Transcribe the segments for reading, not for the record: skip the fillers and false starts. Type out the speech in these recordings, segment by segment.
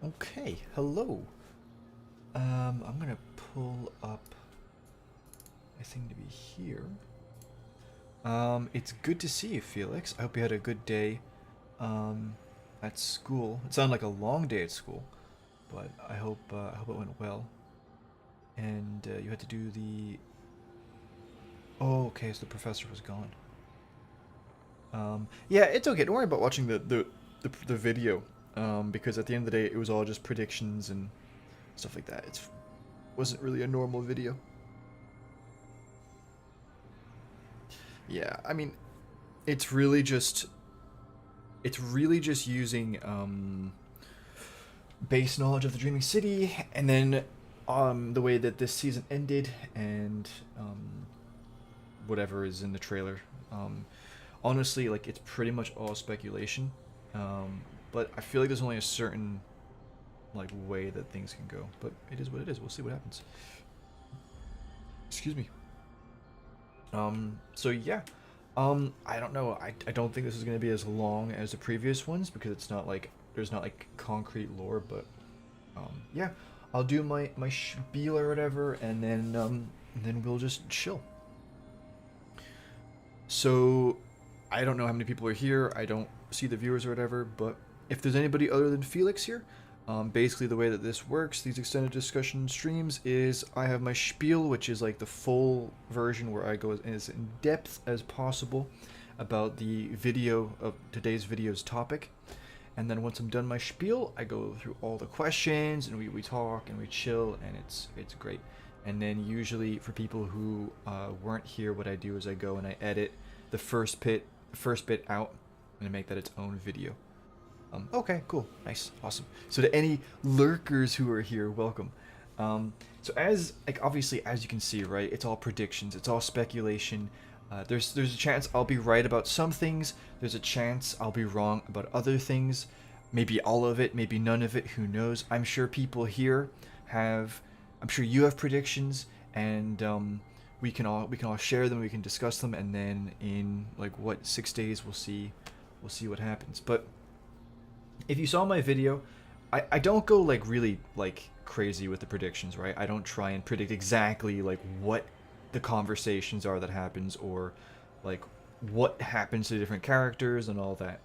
Okay, hello. I'm gonna pull up I think to be here. It's good to see you, Felix. I hope you had a good day, at school. It sounded like a long day at school, but I hope it went well. And you had to do the. Oh, okay. So the professor was gone. Yeah, it's okay. Don't worry about watching the video, because at the end of the day, it was all just predictions and stuff like that. It wasn't really a normal video. Yeah, I mean, it's really just it's really just using base knowledge of the Dreaming City, and then the way that this season ended, and whatever is in the trailer. Honestly, like it's pretty much all speculation, but I feel like there's only a certain like way that things can go. But it is what it is. We'll see what happens. Excuse me. So yeah. I don't know. I don't think this is going to be as long as the previous ones because it's not like there's not like concrete lore, but yeah, I'll do my spiel or whatever, and then we'll just chill. So I don't know how many people are here. I don't see the viewers or whatever, but if there's anybody other than Felix here, basically the way that this works, these extended discussion streams, is I have my spiel, which is like the full version where I go as in depth as possible about the video of today's video's topic. And then once I'm done my spiel, I go through all the questions and we talk and we chill, and it's great. And then usually for people who weren't here, what I do is I go and I edit the first bit out and I make that its own video. Okay, cool, nice, awesome. So to any lurkers who are here, welcome. So as like obviously as you can see, right, it's all predictions, it's all speculation. There's a chance I'll be right about some things. There's a chance I'll be wrong about other things. Maybe all of it, maybe none of it. Who knows? I'm sure people here have. I'm sure you have predictions, and we can all share them. We can discuss them, and then in like what 6 days we'll see what happens. But if you saw my video, I don't go like really like crazy with the predictions, right? I don't try and predict exactly like what the conversations are that happens, or like what happens to different characters and all that.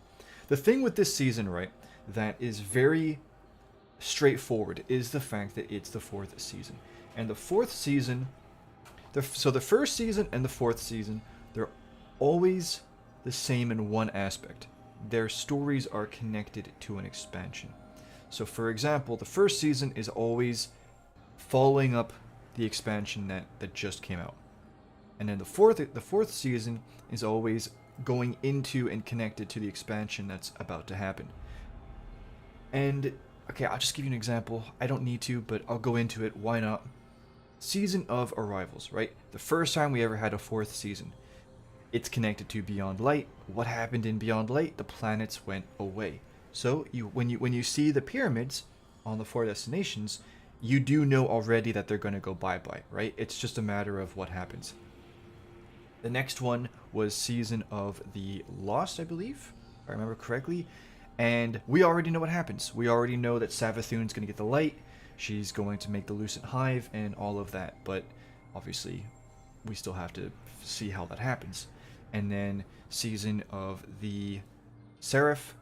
The thing with this season, right, that is very straightforward is the fact that it's the fourth season. And the fourth season, so the first season and the fourth season, they're always the same in one aspect. Their stories are connected to an expansion. So for example, the first season is always following up the expansion that just came out. And then the fourth season is always going into and connected to the expansion that's about to happen. And okay, I'll just give you an example. I don't need to, but I'll go into it. Why not? Season of Arrivals, right? The first time we ever had a fourth season. It's connected to Beyond Light. What happened in Beyond Light? The planets went away. So when you see the pyramids on the four destinations, you do know already that they're going to go bye-bye, right? It's just a matter of what happens. The next one was Season of the Lost, I believe, if I remember correctly. And we already know what happens. We already know that Savathun's going to get the light. She's going to make the Lucent Hive and all of that. But obviously, we still have to see how that happens. And then Season of the Seraph.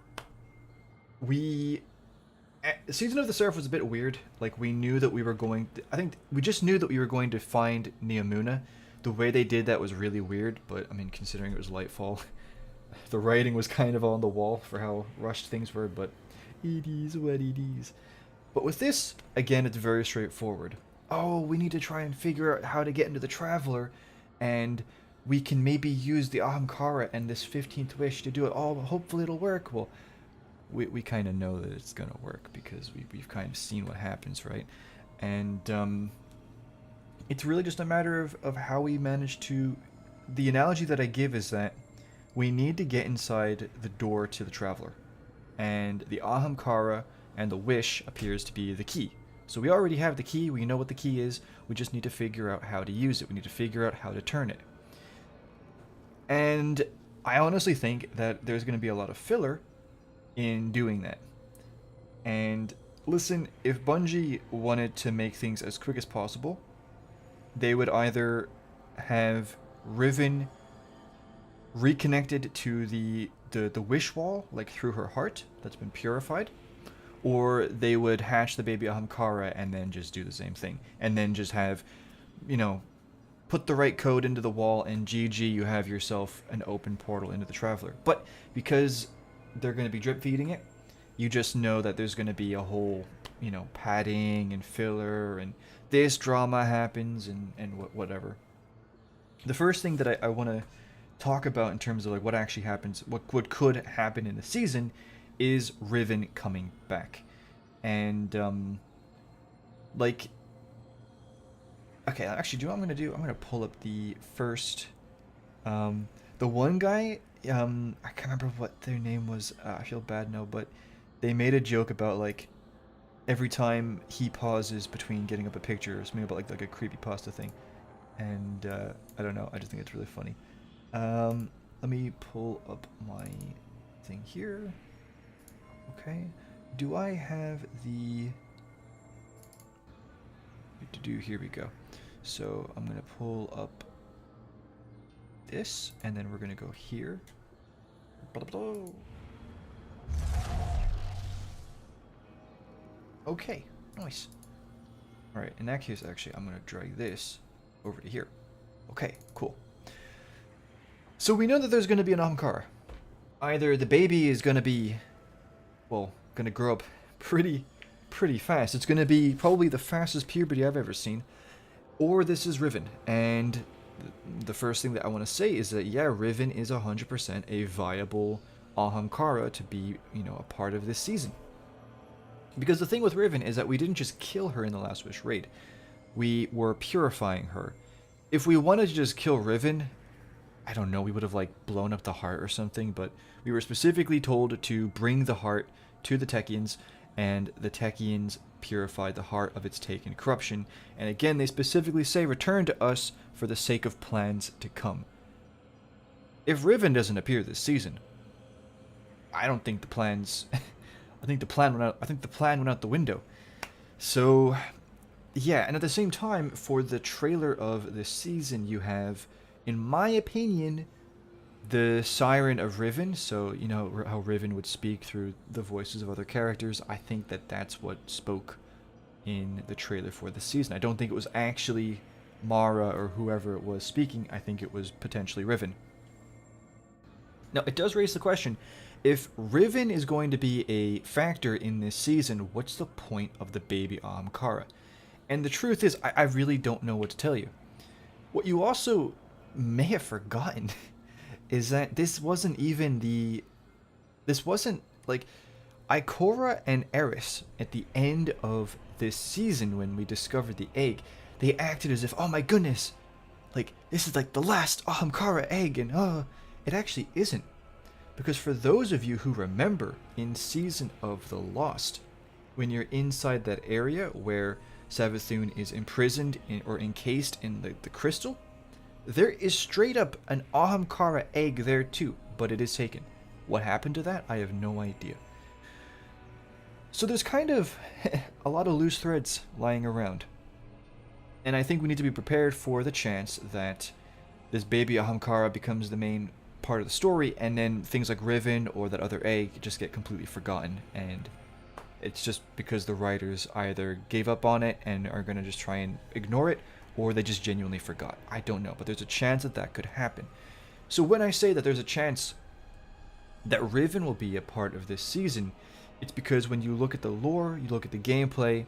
Season of the Seraph was a bit weird. Like, we knew that we were going to, I think we just knew that we were going to find Neomuna. The way they did that was really weird, but I mean, considering it was Lightfall, the writing was kind of on the wall for how rushed things were, but it is what it is. But with this, again, it's very straightforward. Oh, we need to try and figure out how to get into the Traveler, and we can maybe use the Ahamkara and this 15th wish to do it. Oh, hopefully it'll work. Well, we kind of know that it's going to work because we've kind of seen what happens, right? And it's really just a matter of how we manage to... The analogy that I give is that we need to get inside the door to the Traveler. And the Ahamkara and the Wish appears to be the key. So we already have the key, we know what the key is, we just need to figure out how to use it. We need to figure out how to turn it. And I honestly think that there's going to be a lot of filler in doing that. And Listen, if Bungie wanted to make things as quick as possible, they would either have Riven reconnected to the wish wall, like through her heart that's been purified, or they would hatch the baby Ahamkara and then just do the same thing, and then just have, you know, put the right code into the wall, and GG, you have yourself an open portal into the Traveler. But because they're going to be drip feeding it, you just know that there's going to be a whole, you know, padding and filler, and this drama happens, and whatever. The first thing that I want to talk about in terms of like what actually happens, what could happen in the season, is Riven coming back. And like, okay, actually, do you know what I'm gonna do? I'm gonna pull up the first, the one guy, I can't remember what their name was. I feel bad now, but they made a joke about like every time he pauses between getting up a picture, or something about like a creepypasta thing. And I don't know, I just think it's really funny. Let me pull up my thing here. Okay, do I have the... Here we go. So I'm gonna pull up this, and then we're gonna go here. Okay, nice. Alright, in that case, actually, I'm gonna drag this over to here. Okay, cool. So we know that there's gonna be an Ahamkara. Either the baby is gonna be, well, gonna grow up pretty fast. It's gonna be probably the fastest puberty I've ever seen. Or this is Riven. And the first thing that I want to say is that, yeah, Riven is 100% a viable Ahamkara to be, you know, a part of this season. Because the thing with Riven is that we didn't just kill her in the Last Wish raid. We were purifying her. If we wanted to just kill Riven, I don't know, we would have like blown up the heart or something, but we were specifically told to bring the heart to the Techians, and the Techians purified the heart of its taken corruption. And again, they specifically say return to us for the sake of plans to come. If Riven doesn't appear this season, I don't think the plans I think the plan went out the window. So yeah, and at the same time, for the trailer of this season, you have, in my opinion, the Siren of Riven. So, you know how Riven would speak through the voices of other characters. I think that that's what spoke in the trailer for the season. I don't think it was actually Mara or whoever it was speaking. I think it was potentially Riven. Now, it does raise the question, if Riven is going to be a factor in this season, what's the point of the baby Ahamkara? And the truth is, I really don't know what to tell you. What you also may have forgotten is that this wasn't like Ikora and Eris at the end of this season when we discovered the egg. They acted as if, oh my goodness, like this is like the last Ahamkara egg, and it actually isn't. Because for those of you who remember, in Season of the Lost, when you're inside that area where Savathun is imprisoned or encased in the crystal, there is straight up an Ahamkara egg there too, but it is taken. What happened to that? I have no idea. So there's kind of a lot of loose threads lying around. And I think we need to be prepared for the chance that this baby Ahamkara becomes the main part of the story, and then things like Riven or that other egg just get completely forgotten, and it's just because the writers either gave up on it and are going to just try and ignore it, or they just genuinely forgot. I don't know, but there's a chance that that could happen. So when I say that there's a chance that Riven will be a part of this season, it's because when you look at the lore, you look at the gameplay,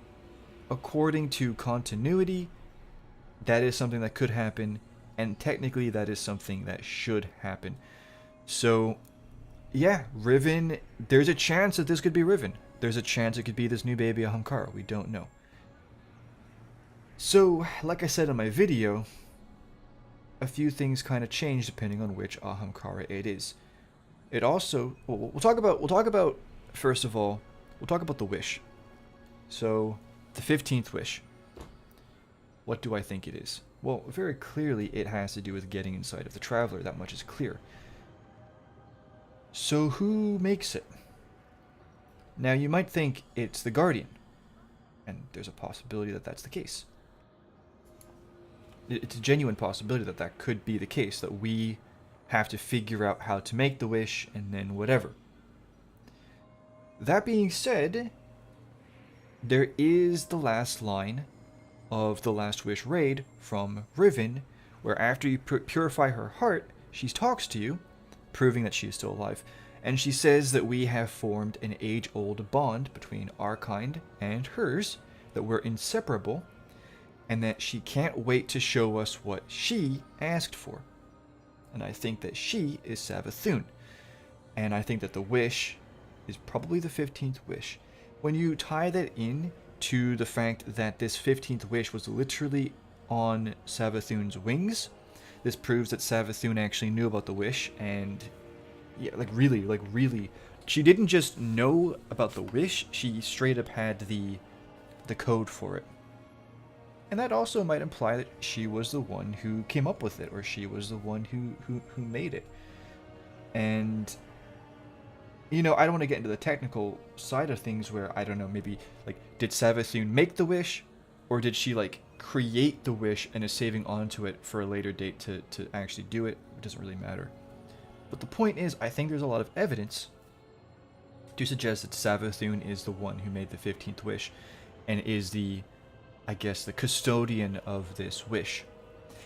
according to continuity, that is something that could happen, and technically that is something that should happen. So yeah, Riven, there's a chance that this could be Riven. There's a chance it could be this new baby Ahamkara. We don't know. So, like I said in my video, a few things kind of change depending on which Ahamkara it is. It also, we'll talk about first of all, we'll talk about the wish. So, the 15th wish. What do I think it is? Well, very clearly it has to do with getting inside of the Traveler. That much is clear. So who makes it? Now you might think it's the Guardian, And there's a possibility that that's the case. It's a genuine possibility that that could be the case, that we have to figure out how to make the wish and then whatever. That being said, there is the last line of the Last Wish raid from Riven, where after you purify her heart, she talks to you, proving that she is still alive. And she says that we have formed an age-old bond between our kind and hers, that we're inseparable, and that she can't wait to show us what she asked for. And I think that she is Savathun. And I think that the wish is probably the 15th wish. When you tie that in to the fact that this 15th wish was literally on Savathun's wings, this proves that Savathun actually knew about the wish, and yeah, like really, she didn't just know about the wish, she straight up had the code for it. And that also might imply that she was the one who came up with it, or she was the one who made it. And you know, I don't want to get into the technical side of things where, I don't know, maybe, like, did Savathun make the wish? Or did she, like, create the wish and is saving onto it for a later date to actually do it? It doesn't really matter. But the point is, I think there's a lot of evidence to suggest that Savathun is the one who made the 15th wish and is the, I guess, the custodian of this wish.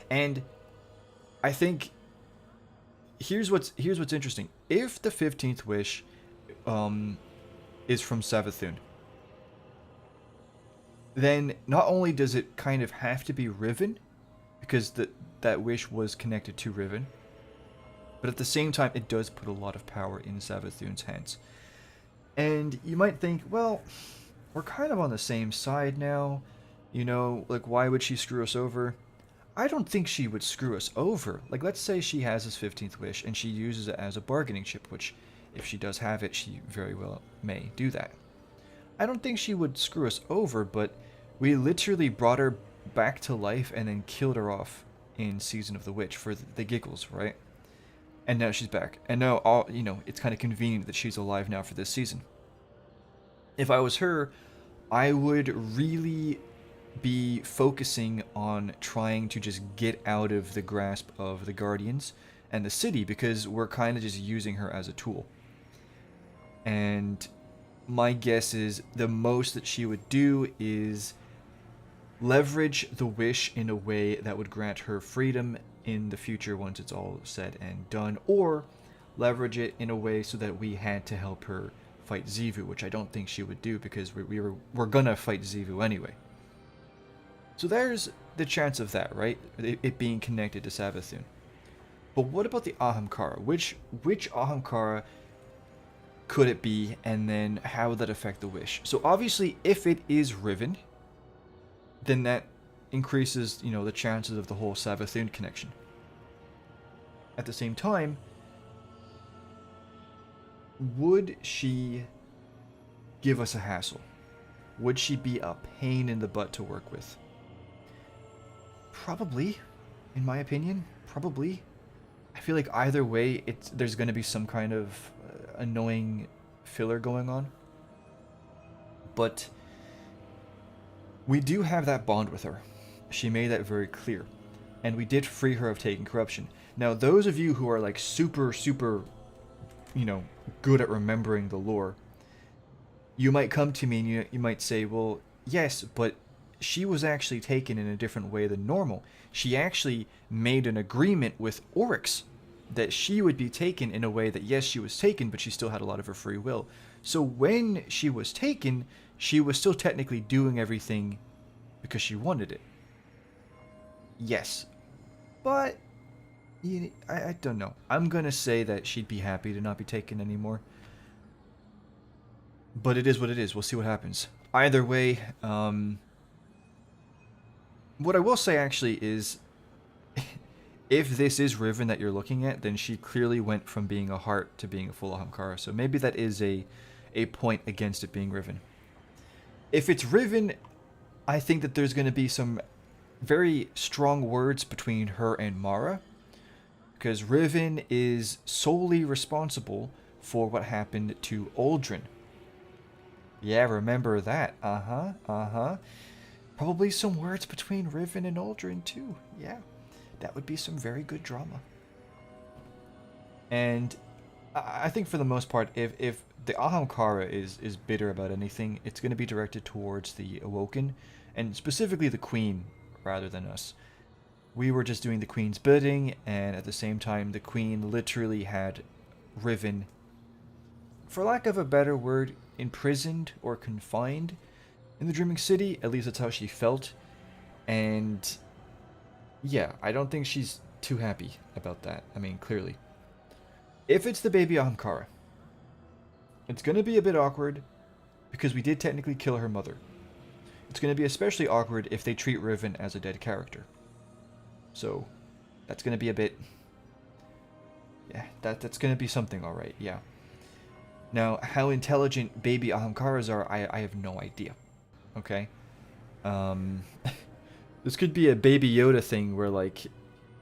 And I think here's what's interesting. If the 15th wish is from Savathun, then not only does it kind of have to be Riven, because that wish was connected to Riven, but at the same time it does put a lot of power in Savathun's hands. And you might think, well, we're kind of on the same side now, you know, like, why would she screw us over? I don't think she would screw us over. Like, let's say she has this 15th wish and she uses it as a bargaining chip, which, if she does have it, she very well may do that. I don't think she would screw us over, but we literally brought her back to life and then killed her off in Season of the Witch for the giggles, right? And now she's back. And now, you know, it's kind of convenient that she's alive now for this season. If I was her, I would really be focusing on trying to just get out of the grasp of the Guardians and the city, because we're kind of just using her as a tool. And my guess is the most that she would do is leverage the wish in a way that would grant her freedom in the future once it's all said and done, or leverage it in a way so that we had to help her fight Xivu, which I don't think she would do, because we're gonna fight Xivu anyway. So there's the chance of that, right? It being connected to Savathun. But what about the Ahamkara? Which Ahamkara could it be, and then how would that affect the wish? So obviously, if it is Riven, then that increases, you know, the chances of the whole Savathun connection. At the same time, would she give us a hassle? Would she be a pain in the butt to work with? Probably, in my opinion, probably. I feel like either way, there's going to be some kind of annoying filler going on. But we do have that bond with her. She made that very clear. And we did free her of taking corruption. Now, those of you who are like super, you know, good at remembering the lore, you might come to me and you might say, well, yes, but she was actually taken in a different way than normal. She actually made an agreement with Oryx that she would be taken in a way that, yes, she was taken, but she still had a lot of her free will. So when she was taken, she was still technically doing everything because she wanted it. Yes. But I don't know. I'm going to say that she'd be happy to not be taken anymore. But it is what it is. We'll see what happens. Either way, what I will say actually is, if this is Riven that you're looking at, then she clearly went from being a heart to being a full Ahamkara. So maybe that is a point against it being Riven. If it's Riven, I think that there's going to be some very strong words between her and Mara, because Riven is solely responsible for what happened to Aldrin. Yeah, remember that. Probably some words between Riven and Aldrin too. Yeah, that would be some very good drama. And I think for the most part, if the Ahamkara is bitter about anything, it's going to be directed towards the Awoken, and specifically the Queen, rather than us. We were just doing the Queen's bidding, and at the same time, the Queen literally had Riven, for lack of a better word, imprisoned or confined in the Dreaming City. At least that's how she felt. And yeah, I don't think she's too happy about that. I mean, clearly. If it's the baby Ahamkara, it's going to be a bit awkward because we did technically kill her mother. It's going to be especially awkward if they treat Riven as a dead character. So, that's going to be a bit... Yeah, that's going to be something, alright, yeah. Now, how intelligent baby Ahamkaras are, I have no idea. Okay? This could be a Baby Yoda thing where, like,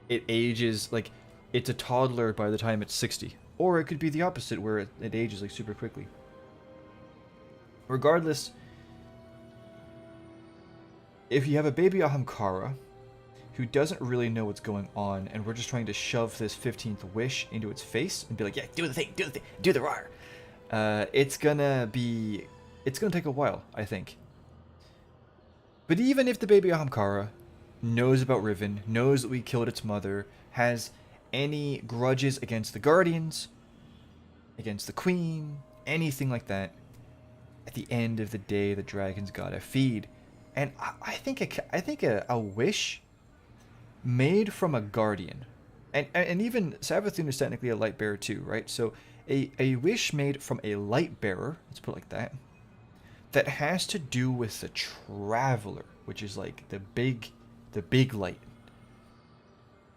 it ages, like, it's a toddler by the time it's 60. Or it could be the opposite, where it ages, like, super quickly. Regardless, if you have a baby Ahamkara who doesn't really know what's going on, and we're just trying to shove this 15th wish into its face and be like, yeah, do the thing, do the roar. It's gonna take a while, I think. But even if the baby Ahamkara knows about Riven, knows that we killed its mother, has any grudges against the Guardians, against the Queen, anything like that, at the end of the day, the dragon's gotta feed. And I think a wish made from a Guardian, and even Savathun is technically a light bearer too, right? So a wish made from a light bearer, let's put it like that, that has to do with the Traveler, which is like the big light.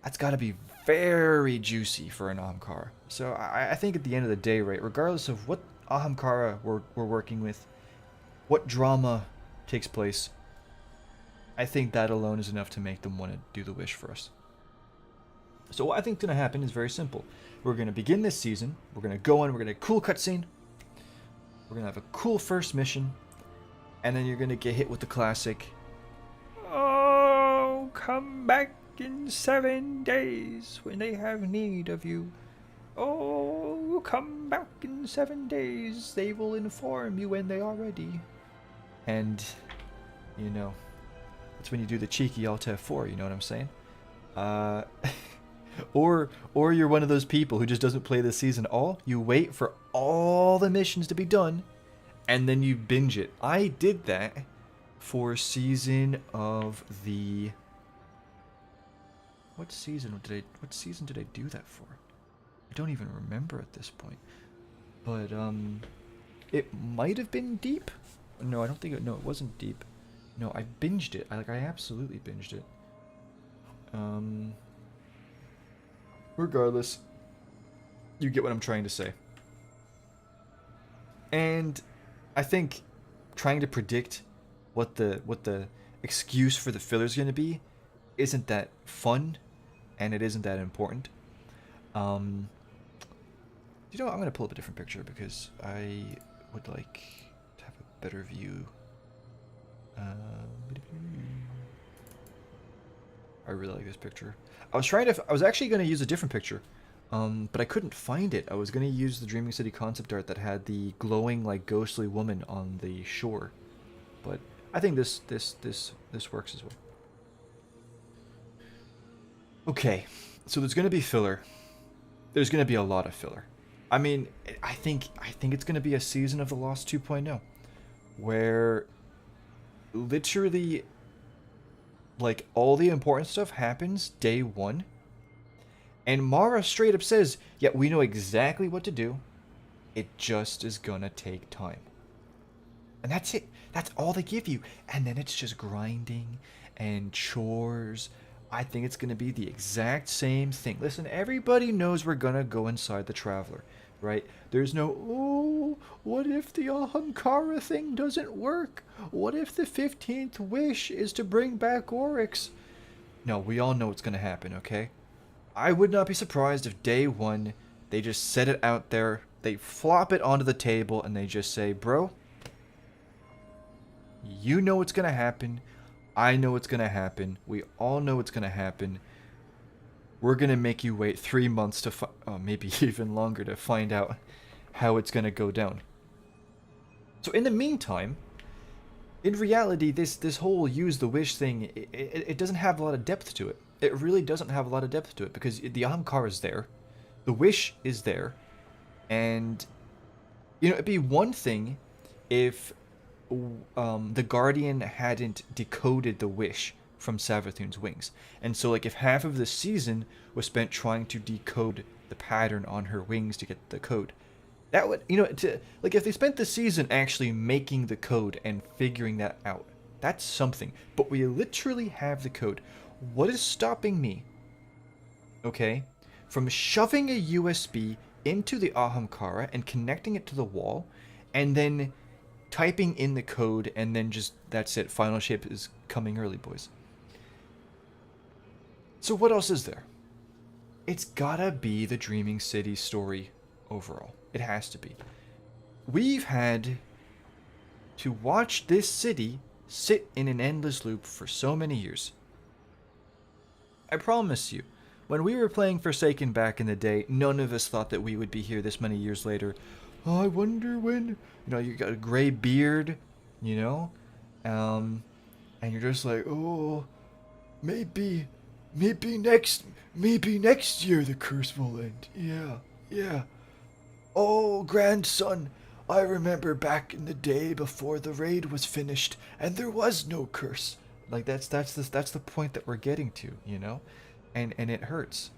That's got to be very juicy for an Ahamkara. So I think at the end of the day, right, regardless of what Ahamkara we're working with, what drama takes place, I think that alone is enough to make them want to do the wish for us. So what I think is going to happen is very simple. We're going to begin this season. We're going to go in. We're going to cool cutscene. We're going to have a cool first mission. And then you're going to get hit with the classic, "Oh, come back in 7 days when they have need of you. Oh, come back in 7 days. They will inform you when they are ready." And, you know, that's when you do the cheeky Alt F4, you know what I'm saying? Or you're one of those people who just doesn't play this season at all. You wait for all the missions to be done, and then you binge it. I did that for season of the... What season did I do that for? I don't even remember at this point. But it might have been Deep. No, I don't think it. No, it wasn't Deep. No, I binged it. I absolutely binged it. Regardless, you get what I'm trying to say. And I think trying to predict what the excuse for the filler is going to be isn't that fun, and it isn't that important. You know, I'm going to pull up a different picture because I would like to have a better view. I really like this picture. I was actually going to use a different picture, but I couldn't find it. I was going to use the Dreaming City concept art that had the glowing, like, ghostly woman on the shore, but I think this works as well. Okay, so there's going to be filler. There's going to be a lot of filler. I mean, I think it's going to be a season of The Lost 2.0, where literally, like, all the important stuff happens day one, and Mara straight up says, yeah, we know exactly what to do, it just is gonna take time. And that's it. That's all they give you. And then it's just grinding and chores. I think it's gonna be the exact same thing. Listen, everybody knows we're gonna go inside the Traveler, right? There's no, oh, what if the Ahamkara thing doesn't work? What if the 15th wish is to bring back Oryx? No, we all know what's going to happen, okay? I would not be surprised if day one, they just set it out there, they flop it onto the table, and they just say, bro, You know what's gonna happen. I know what's gonna happen. We all know what's gonna happen. We're gonna make you wait 3 months to maybe even longer to find out how it's gonna go down. So in the meantime, in reality, this whole use the wish thing, it doesn't have a lot of depth to it. It really doesn't have a lot of depth to it because the Ahamkara is there, the wish is there, and it'd be one thing if the Guardian hadn't decoded the wish from Savathun's wings. And so, like, if half of the season was spent trying to decode the pattern on her wings to get the code, that would, like, if they spent the season actually making the code and figuring that out, that's something. But we literally have the code. What is stopping me, okay, from shoving a USB into the Ahamkara and connecting it to the wall, and then typing in the code, and then just, that's it, final shape is coming early, boys. So what else is there? It's gotta be the Dreaming City story overall. It has to be. We've had to watch this city sit in an endless loop for so many years. I promise you, when we were playing Forsaken back in the day, none of us thought that we would be here this many years later. Oh, I wonder when, you got a gray beard, and you're just like, oh, maybe next year the curse will end. Yeah. Oh, grandson, I remember back in the day before the raid was finished and there was no curse. Like, that's the point that we're getting to, and it hurts.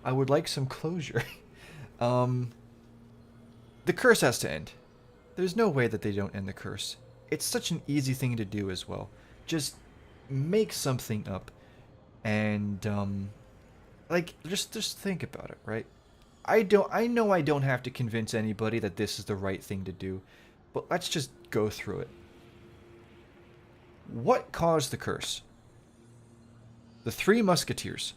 I would like some closure. The curse has to end. There's no way that they don't end the curse. It's such an easy thing to do as well. Just make something up, and just think about it, right? I know I don't have to convince anybody that this is the right thing to do, but let's just go through it. What caused the curse? The Three Musketeers.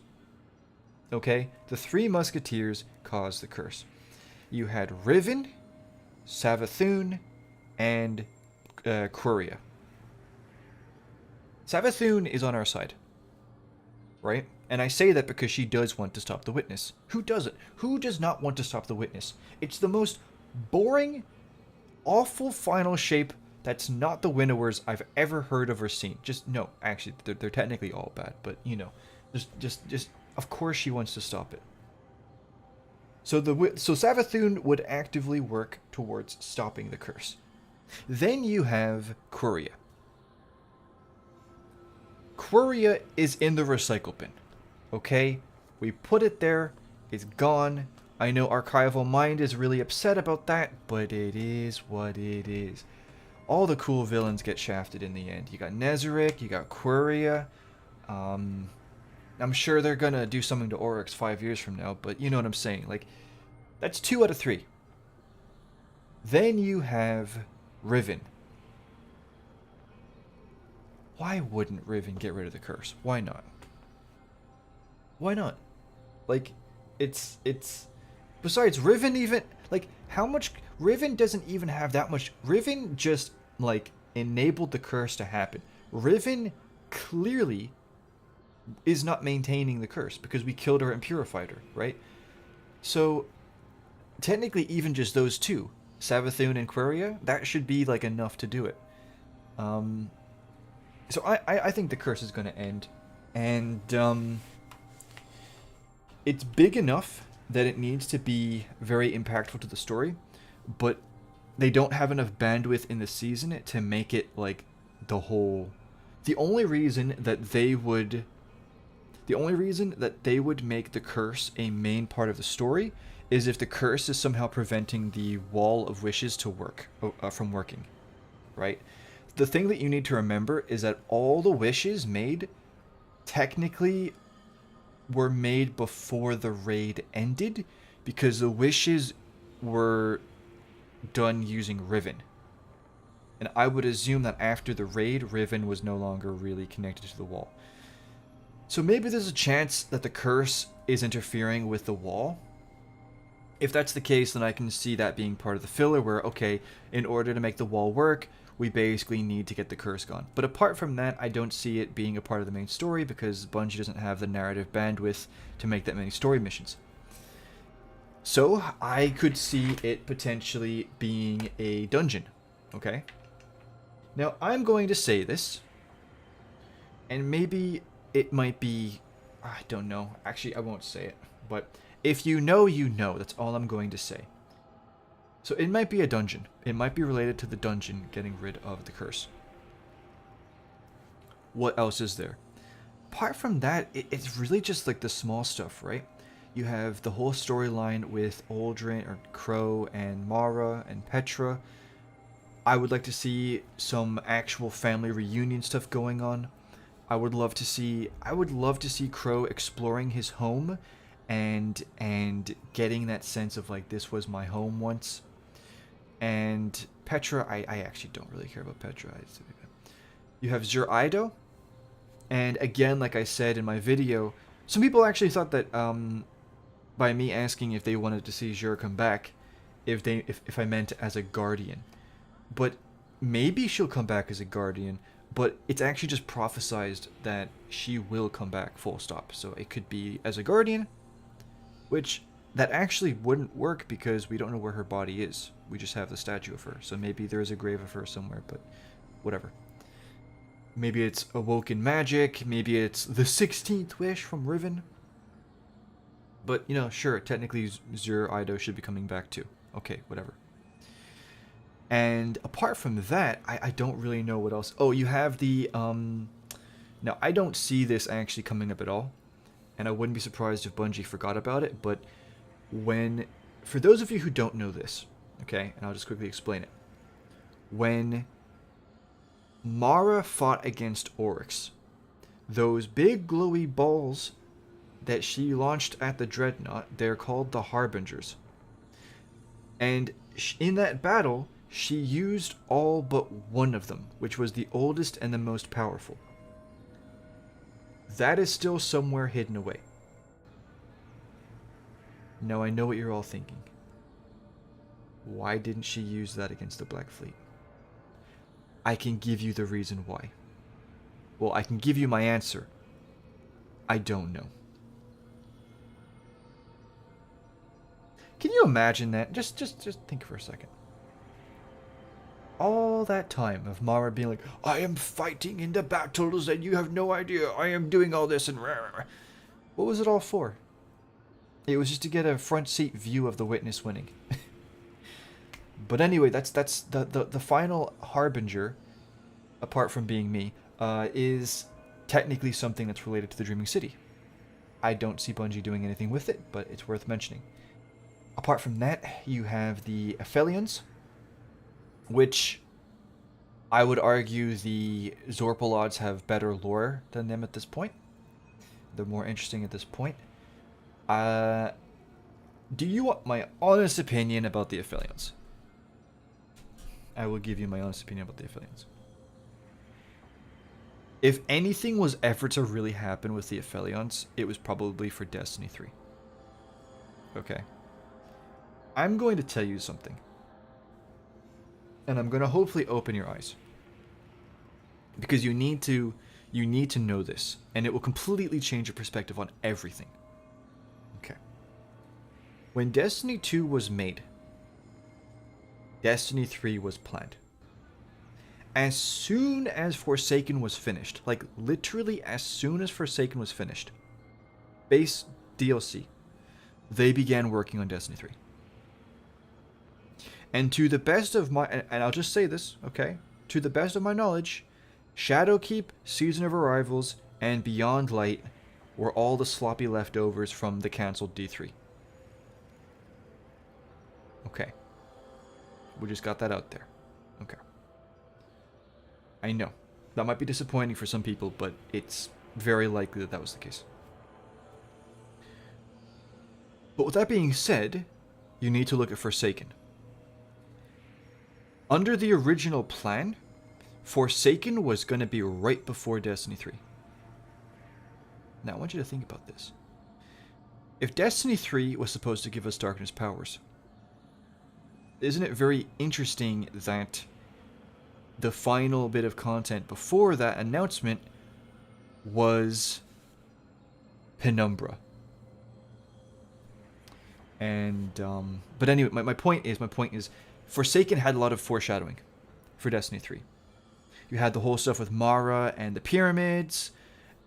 Okay? The Three Musketeers caused the curse. You had Riven, Savathun, and Quria. Savathun is on our side, right? And I say that because she does want to stop the witness. Who doesn't? Who does not want to stop the witness? It's the most boring, awful final shape that's not the Winnowers I've ever heard of or seen. Just, no, actually, they're technically all bad, but, just, of course she wants to stop it. So Savathun would actively work towards stopping the curse. Then you have Quria. Quria is in the recycle bin. Okay? We put it there. It's gone. I know Archival Mind is really upset about that, but it is what it is. All the cool villains get shafted in the end. You got Nezarec, you got Quria. I'm sure they're gonna do something to Oryx 5 years from now, but you know what I'm saying. Like, that's 2 out of 3. Then you have Riven. Why wouldn't Riven get rid of the curse? Why not? Why not? Like, it's besides, Riven even, like, how much, Riven doesn't even have that much. Riven just, like, enabled the curse to happen. Riven clearly is not maintaining the curse because we killed her and purified her, right? So technically, even just those two, Savathun and Quria, that should be, like, enough to do it. So I think the curse is going to end, and it's big enough that it needs to be very impactful to the story, but they don't have enough bandwidth in the season to make it like the whole. The only reason that they would make the curse a main part of the story is if the curse is somehow preventing the Wall of Wishes to work from working, right? The thing that you need to remember is that all the wishes made technically were made before the raid ended, because the wishes were done using Riven. And I would assume that after the raid, Riven was no longer really connected to the wall. So maybe there's a chance that the curse is interfering with the wall. If that's the case, then I can see that being part of the filler where, okay, in order to make the wall work, we basically need to get the curse gone. But apart from that, I don't see it being a part of the main story because Bungie doesn't have the narrative bandwidth to make that many story missions. So I could see it potentially being a dungeon, okay? Now, I'm going to say this, and maybe it might be, I don't know. Actually, I won't say it, but if you know, you know. That's all I'm going to say. So it might be a dungeon. It might be related to the dungeon getting rid of the curse. What else is there? Apart from that, it's really just like the small stuff, right? You have the whole storyline with Aldrin, or Crow, and Mara, and Petra. I would like to see some actual family reunion stuff going on. I would love to see Crow exploring his home and getting that sense of like, this was my home once. And Petra, I actually don't really care about Petra. You have Zur Ido, and again, like I said in my video, some people actually thought that by me asking if they wanted to see Zur come back, if I meant as a guardian. But maybe she'll come back as a guardian, but it's actually just prophesized that she will come back, full stop. So it could be as a guardian, which that actually wouldn't work because we don't know where her body is. We just have the statue of her. So maybe there is a grave of her somewhere, but whatever. Maybe it's awoken magic. Maybe it's the 16th wish from Riven. But, you know, sure, technically Zur Ido should be coming back too. Okay, whatever. And apart from that, I don't really know what else. Oh, you have the, now I don't see this actually coming up at all. And I wouldn't be surprised if Bungie forgot about it, but for those of you who don't know this, okay, and I'll just quickly explain it. When Mara fought against Oryx, those big glowy balls that she launched at the Dreadnought, they're called the Harbingers. And in that battle, she used all but one of them, which was the oldest and the most powerful. That is still somewhere hidden away. Now I know what you're all thinking. Why didn't she use that against the Black Fleet? I can give you the reason why. Well, I can give you my answer. I don't know. Can you imagine that? Just think for a second. All that time of Mara being like, I am fighting in the battles and you have no idea. I am doing all this and rah, rah, rah. What was it all for? It was just to get a front seat view of the witness winning. But anyway, that's the final harbinger, apart from being me, is technically something that's related to the Dreaming City. I don't see Bungie doing anything with it, but it's worth mentioning. Apart from that, you have the Aphelions, which I would argue the Zorpalods have better lore than them at this point. They're more interesting at this point. Do you want my honest opinion about the Aphelions? I will give you my honest opinion about the Aphelions. If anything was ever to really happen with the Aphelions, it was probably for Destiny 3. Okay. I'm going to tell you something. And I'm going to hopefully open your eyes. Because you need to know this. And it will completely change your perspective on everything. Okay. When Destiny 2 was made, Destiny 3 was planned. As soon as Forsaken was finished, like literally as soon as Forsaken was finished, base DLC, they began working on Destiny 3. And to the best of my, and I'll just say this, okay? To the best of my knowledge, Shadowkeep, Season of Arrivals, and Beyond Light were all the sloppy leftovers from the cancelled D3. Okay. We just got that out there. Okay. I know. That might be disappointing for some people, but it's very likely that that was the case. But with that being said, you need to look at Forsaken. Under the original plan, Forsaken was going to be right before Destiny 3. Now, I want you to think about this. if Destiny 3 was supposed to give us darkness powers, isn't it very interesting that the final bit of content before that announcement was Penumbra? And but anyway, my point is, Forsaken had a lot of foreshadowing for Destiny 3. You had the whole stuff with Mara and the pyramids,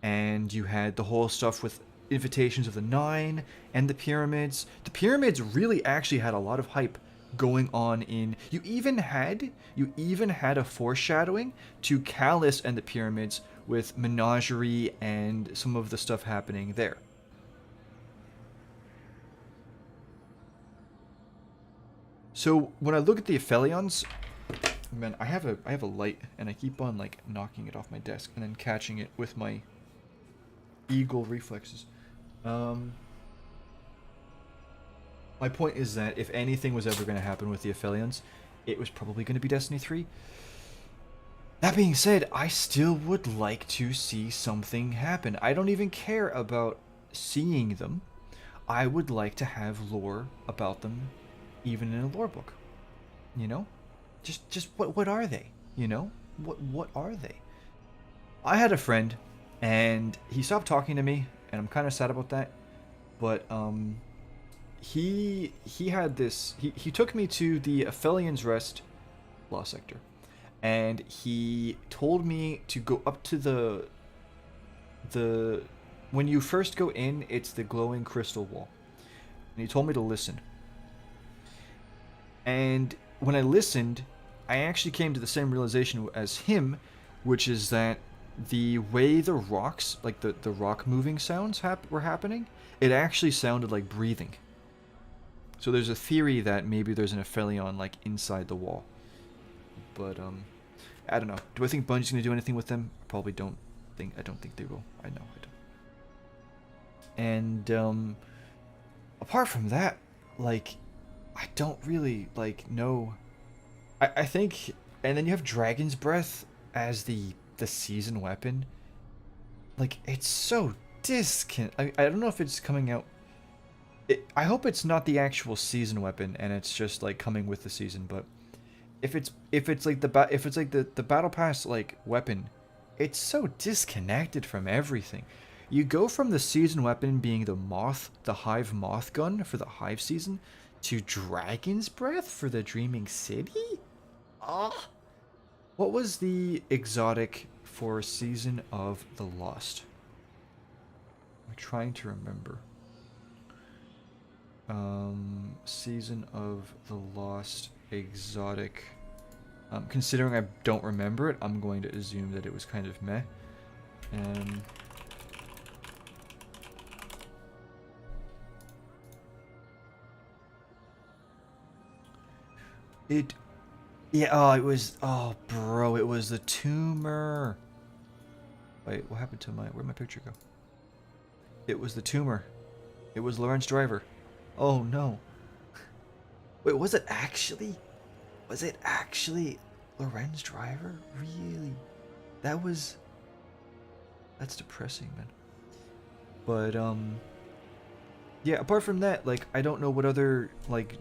and you had the whole stuff with Invitations of the Nine and the pyramids. The pyramids really actually had a lot of hype going on in. You even had a foreshadowing to Callus and the pyramids with Menagerie and some of the stuff happening there. So when I look at the Aphelions, man, I have a light, and I keep on like knocking it off my desk and then catching it with my eagle reflexes. My point is that if anything was ever going to happen with the Aphelions, it was probably going to be Destiny 3. That being said, I still would like to see something happen. I don't even care about seeing them. I would like to have lore about them, even in a lore book. You know? Just what are they? You know? What are they? I had a friend, and he stopped talking to me, and I'm kind of sad about that. But he had this. He took me to the Aphelions Rest Law Sector, and he told me to go up to the when you first go in, it's the glowing crystal wall, and he told me to listen. And when I listened, I actually came to the same realization as him, which is that the way the rocks, like the rock moving sounds were happening, it actually sounded like breathing. So there's a theory that maybe there's an Aphelion like inside the wall. But I don't know. Do I think Bungie's gonna do anything with them? I don't think they will. I know I don't. And apart from that, like, I don't really like know. I think, and then you have Dragon's Breath as the season weapon. Like, it's so I don't know if it's coming out. I hope it's not the actual season weapon and it's just like coming with the season. But if it's like the battle pass like weapon, it's so disconnected from everything. You go from the season weapon being the Hive Moth gun for the Hive season, to Dragon's Breath for the Dreaming City? Ah. What was the exotic for Season of the Lost? I'm trying to remember. Season of the Lost exotic. Considering I don't remember it, I'm going to assume that it was kind of meh. Bro, it was the tumor. Wait, what happened to where'd my picture go? It was the tumor. It was Lawrence Driver. Oh no. Wait, was it actually Lorenz Driver? Really? That's depressing, man. But yeah, apart from that, like, I don't know what other like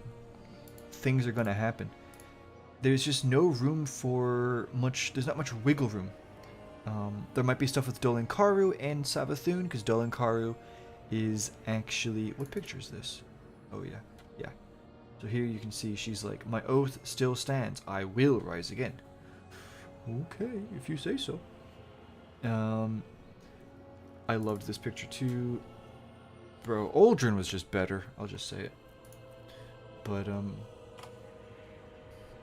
things are gonna happen. There's just no room for much. There's not much wiggle room. There might be stuff with Dolan Karu and Savathun, because Dolan Karu is actually. What picture is this? Oh yeah, yeah. So here you can see she's like, my oath still stands. I will rise again. Okay, if you say so. I loved this picture too. Bro, Aldrin was just better. I'll just say it. But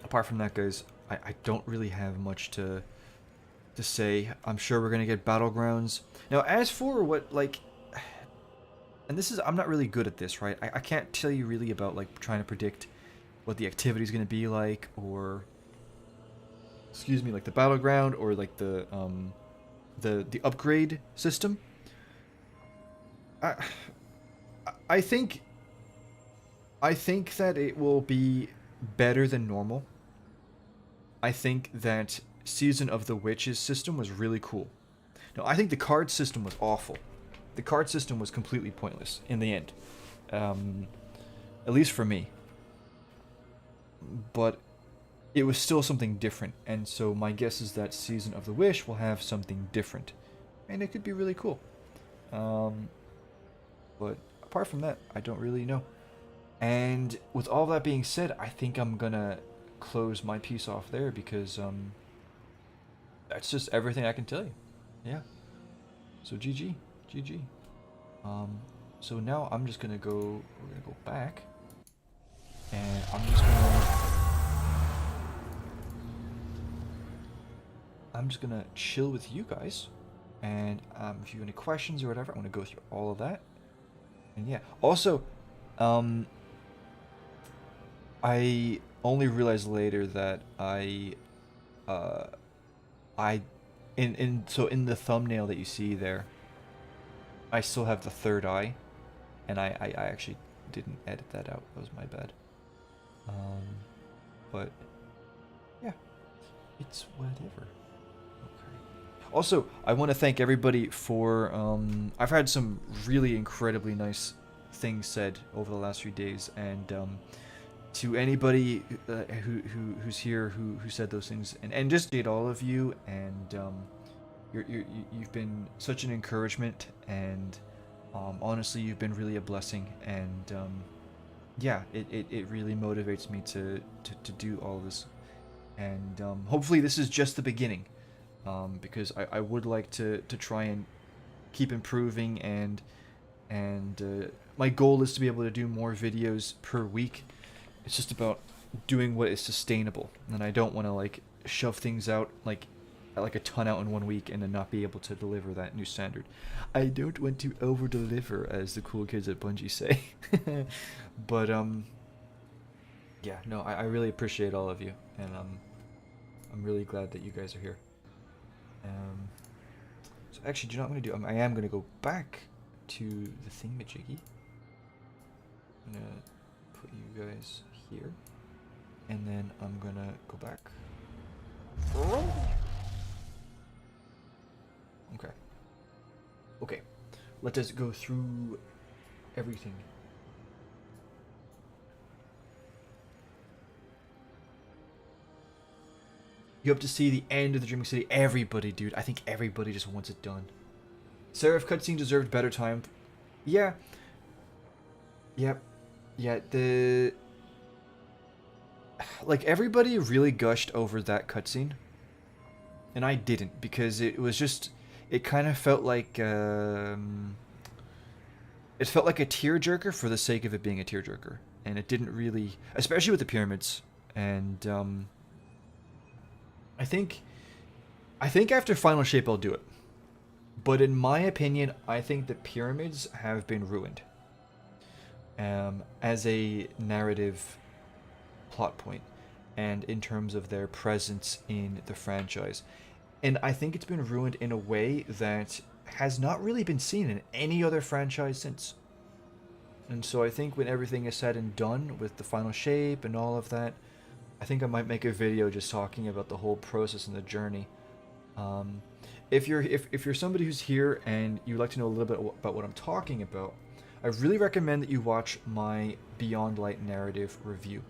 apart from that, guys, I don't really have much to say. I'm sure we're gonna get Battlegrounds. Now, as for what, like, and this is, I'm not really good at this, right? I can't tell you really about, like, trying to predict what the activity is gonna be like, or, excuse me, like the Battleground, or like the upgrade system. I think that it will be better than normal. I think that Season of the Witches system was really cool. No, I think the card system was awful. The card system was completely pointless in the end. at least for me. But it was still something different, and so my guess is that Season of the Wish will have something different, and it could be really cool. But apart from that, I don't really know. And with all that being said, I think I'm gonna close my piece off there because that's just everything I can tell you. Yeah. So GG, GG. So now I'm just gonna go. We're gonna go back, and I'm just gonna chill with you guys, and if you have any questions or whatever, I'm gonna go through all of that. And yeah, also, I only realized later that so in the thumbnail that you see there, I still have the third eye, and I actually didn't edit that out. That was my bad. But yeah, it's whatever. Also, I want to thank everybody for, I've had some really incredibly nice things said over the last few days, and to anybody who's here who said those things, and just all of you, and you've been such an encouragement, and honestly, you've been really a blessing, and yeah, it really motivates me to do all this, and hopefully this is just the beginning. Because I would like to try and keep improving, and my goal is to be able to do more videos per week. It's just about doing what is sustainable, and I don't want to like shove things out like a ton out in 1 week and then not be able to deliver that new standard. I don't want to over deliver, as the cool kids at Bungie say. But yeah, no, I really appreciate all of you, and I'm really glad that you guys are here. So actually, do you know what I'm going to do? I am going to go back to the thingamajiggy. I'm going to put you guys here. And then I'm going to go back. Okay. Okay. Let us go through everything. You have to see the end of the Dreaming City. Everybody, dude. I think everybody just wants it done. Seraph cutscene deserved better time. Yeah. Yep. Yeah, like, everybody really gushed over that cutscene. And I didn't, because it was just... It kind of felt like... It felt like a tearjerker for the sake of it being a tearjerker. And it didn't really... Especially with the pyramids. And, I think after Final Shape I'll do it. But in my opinion, I think the pyramids have been ruined. As a narrative plot point. And in terms of their presence in the franchise. And I think it's been ruined in a way that has not really been seen in any other franchise since. And so I think when everything is said and done with the Final Shape and all of that, I think I might make a video just talking about the whole process and the journey. If you're somebody who's here and you'd like to know a little bit about what I'm talking about, I really recommend that you watch my Beyond Light narrative review.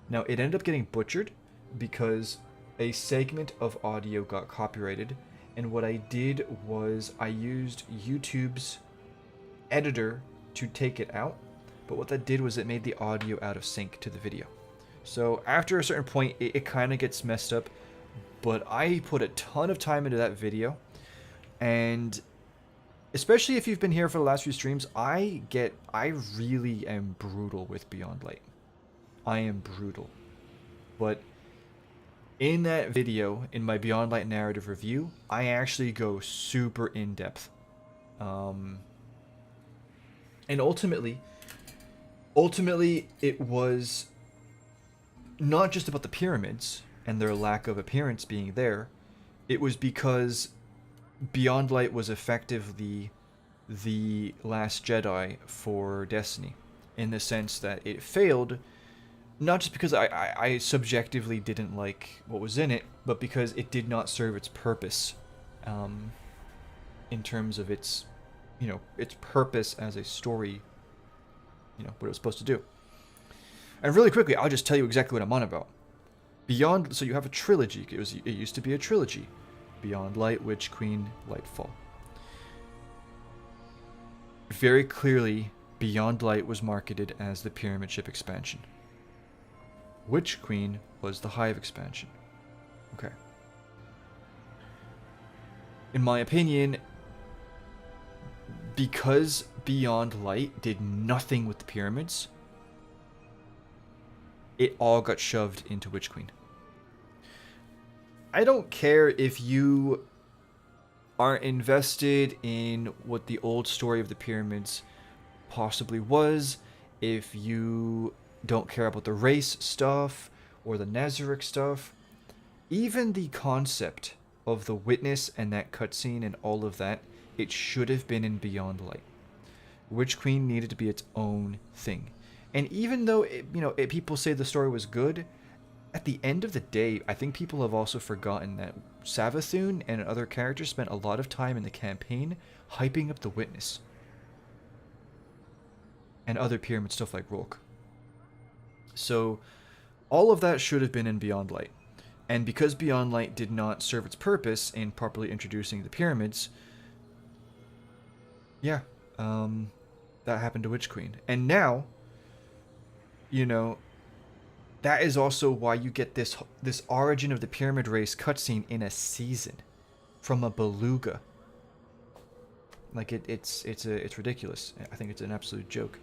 Now, it ended up getting butchered because a segment of audio got copyrighted, and what I did was I used YouTube's editor to take it out, but what that did was it made the audio out of sync to the video. So after a certain point, it kind of gets messed up, but I put a ton of time into that video, and especially if you've been here for the last few streams, I really am brutal with Beyond Light. I am brutal. But in that video, in my Beyond Light narrative review, I actually go super in-depth. And ultimately, it was not just about the pyramids and their lack of appearance being there. It was because Beyond Light was effectively the Last Jedi for Destiny, in the sense that it failed, not just because I subjectively didn't like what was in it, but because it did not serve its purpose, in terms of its, its purpose as a story what it was supposed to do. And really quickly, I'll just tell you exactly what I'm on about. Beyond, so you have a trilogy. It used to be a trilogy. Beyond Light, Witch Queen, Lightfall. Very clearly, Beyond Light was marketed as the Pyramid Ship expansion. Witch Queen was the Hive expansion. Okay. In my opinion, because Beyond Light did nothing with the pyramids, it all got shoved into Witch Queen. I don't care if you aren't invested in what the old story of the pyramids possibly was, if you don't care about the race stuff or the Nazarick stuff, even the concept of the witness and that cutscene and all of that, it should have been in Beyond Light. Witch Queen needed to be its own thing. And even though people say the story was good, at the end of the day, I think people have also forgotten that Savathun and other characters spent a lot of time in the campaign hyping up the witness. And other pyramid stuff like Rolk. So, all of that should have been in Beyond Light. And because Beyond Light did not serve its purpose in properly introducing the pyramids, yeah, that happened to Witch Queen. And now, that is also why you get this origin of the pyramid race cutscene in a season from a beluga. Like it's ridiculous. I think it's an absolute joke.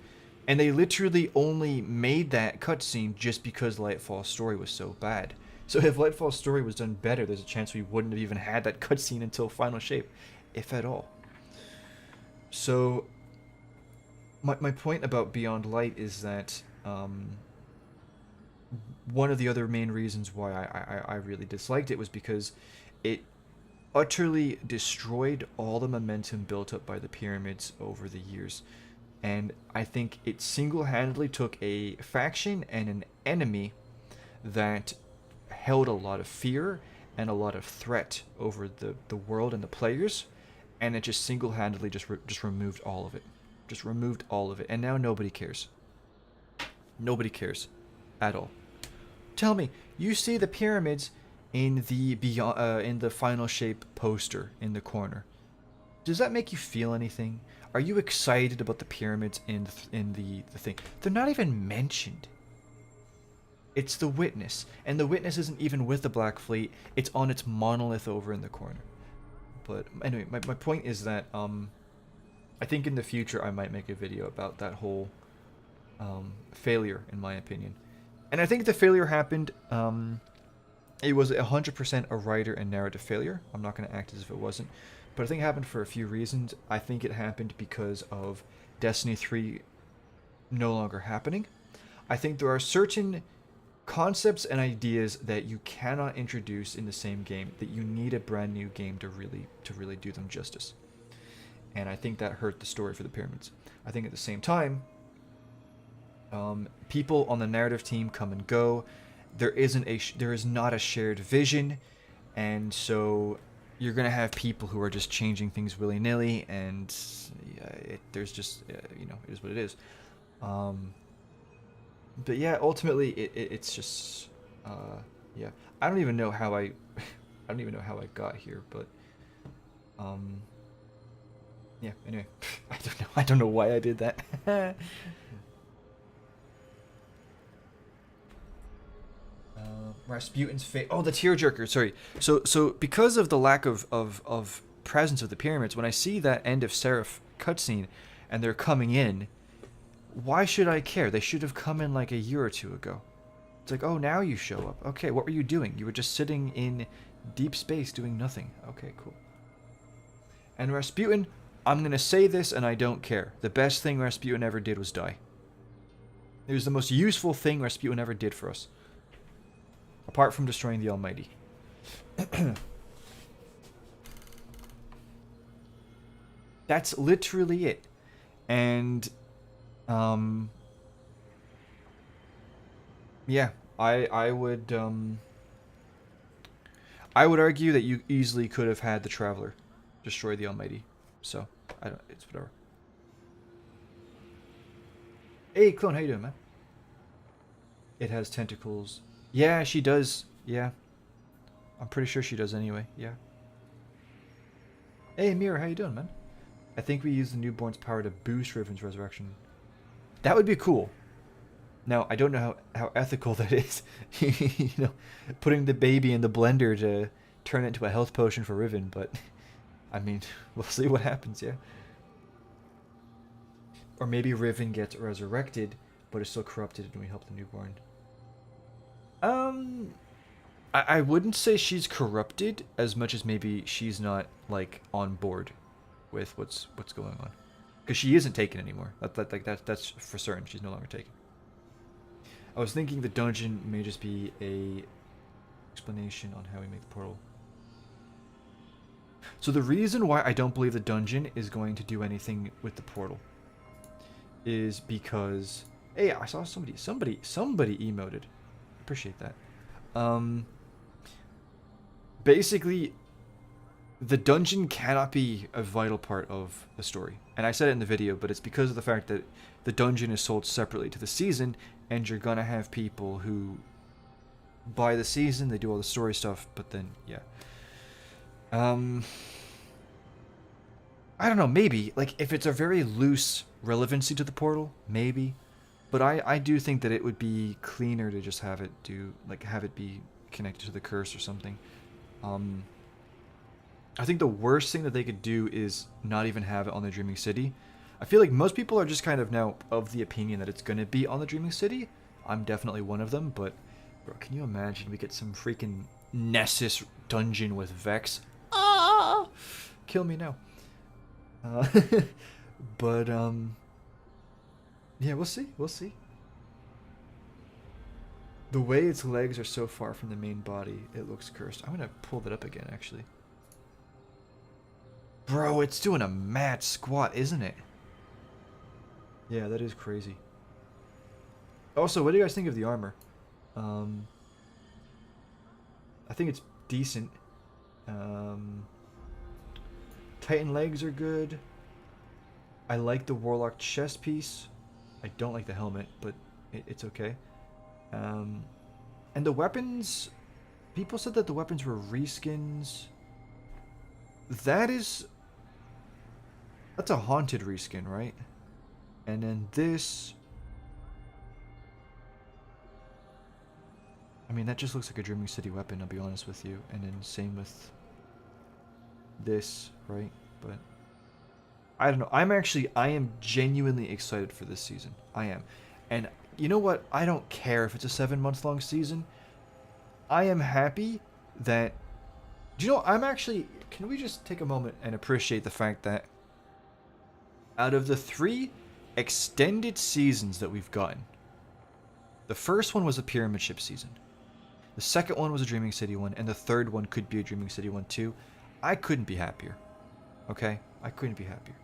And they literally only made that cutscene just because Lightfall's story was so bad. So if Lightfall's story was done better, there's a chance we wouldn't have even had that cutscene until Final Shape, if at all. So my point about Beyond Light is that one of the other main reasons why I really disliked it was because it utterly destroyed all the momentum built up by the pyramids over the years. And I think it single-handedly took a faction and an enemy that held a lot of fear and a lot of threat over the world and the players, and it just single-handedly just removed all of it. Just removed all of it, and now nobody cares. Nobody cares at all. Tell me, you see the pyramids in the Final Shape poster in the corner. Does that make you feel anything? Are you excited about the pyramids in the thing? They're not even mentioned. It's the witness, and the witness isn't even with the Black Fleet. It's on its monolith over in the corner. But anyway, my point is that I think in the future I might make a video about that whole failure, in my opinion. And I think the failure happened, it was 100% a writer and narrative failure. I'm not going to act as if it wasn't. But I think it happened for a few reasons. I think it happened because of Destiny 3 no longer happening. I think there are certain concepts and ideas that you cannot introduce in the same game, that you need a brand new game to really do them justice. And I think that hurt the story for the pyramids. I think at the same time, people on the narrative team come and go. There is not a shared vision, and so you're gonna have people who are just changing things willy-nilly, and there's just it is what it is. But yeah, ultimately it's just yeah. I don't even know how I got here, but yeah. Anyway, I don't know why I did that. Rasputin's fate. Oh, the tearjerker. Sorry. So because of the lack of presence of the pyramids, when I see that end of Seraph cutscene and they're coming in, why should I care? They should have come in like a year or two ago. It's like, oh, now you show up. Okay, what were you doing? You were just sitting in deep space doing nothing. Okay, cool. And Rasputin, I'm gonna say this and I don't care. The best thing Rasputin ever did was die. It was the most useful thing Rasputin ever did for us. Apart from destroying the Almighty. That's literally it. And yeah, I would argue that you easily could have had the Traveler destroy the Almighty. So, it's whatever. Hey, Clone, how you doing, man? It has tentacles. Yeah, she does. Yeah. I'm pretty sure she does anyway. Yeah. Hey, Mira, how you doing, man? I think we use the newborn's power to boost Riven's resurrection. That would be cool. Now, I don't know how ethical that is. You know, putting the baby in the blender to turn it into a health potion for Riven, but I mean, we'll see what happens, yeah. Or maybe Riven gets resurrected, but is still corrupted and we help the newborn. Um, I wouldn't say she's corrupted as much as maybe she's not like on board with what's going on, because she isn't taken anymore. That's for certain. She's no longer taken. I was thinking the dungeon may just be a explanation on how we make the portal. So the reason why I don't believe the dungeon is going to do anything with the portal is because, hey, I saw somebody emoted. Appreciate that. Basically, the dungeon cannot be a vital part of the story. And I said it in the video, but it's because of the fact that the dungeon is sold separately to the season, and you're gonna have people who buy the season, they do all the story stuff, but then, yeah. I don't know, maybe. Like, if it's a very loose relevancy to the portal, maybe. But I do think that it would be cleaner to just have it be connected to the curse or something. I think the worst thing that they could do is not even have it on the Dreaming City. I feel like most people are just kind of now of the opinion that it's going to be on the Dreaming City. I'm definitely one of them, but bro, can you imagine we get some freaking Nessus dungeon with Vex? Ah! Kill me now. But, yeah, we'll see. We'll see. The way its legs are so far from the main body, it looks cursed. I'm going to pull that up again, actually. Bro, it's doing a mad squat, isn't it? Yeah, that is crazy. Also, what do you guys think of the armor? I think it's decent. Titan legs are good. I like the Warlock chest piece. I don't like the helmet, but it's okay. And the weapons... People said that the weapons were reskins. That's a haunted reskin, right? And then this... I mean, that just looks like a Dreaming City weapon, I'll be honest with you. And then same with this, right? But I don't know. I am genuinely excited for this season. I am. And you know what? I don't care if it's a 7-month-long season. I am happy that... Do you know, can we just take a moment and appreciate the fact that out of the 3 extended seasons that we've gotten, the first one was a Pyramid Ship season. The second one was a Dreaming City one, and the third one could be a Dreaming City one too. I couldn't be happier. Okay? I couldn't be happier.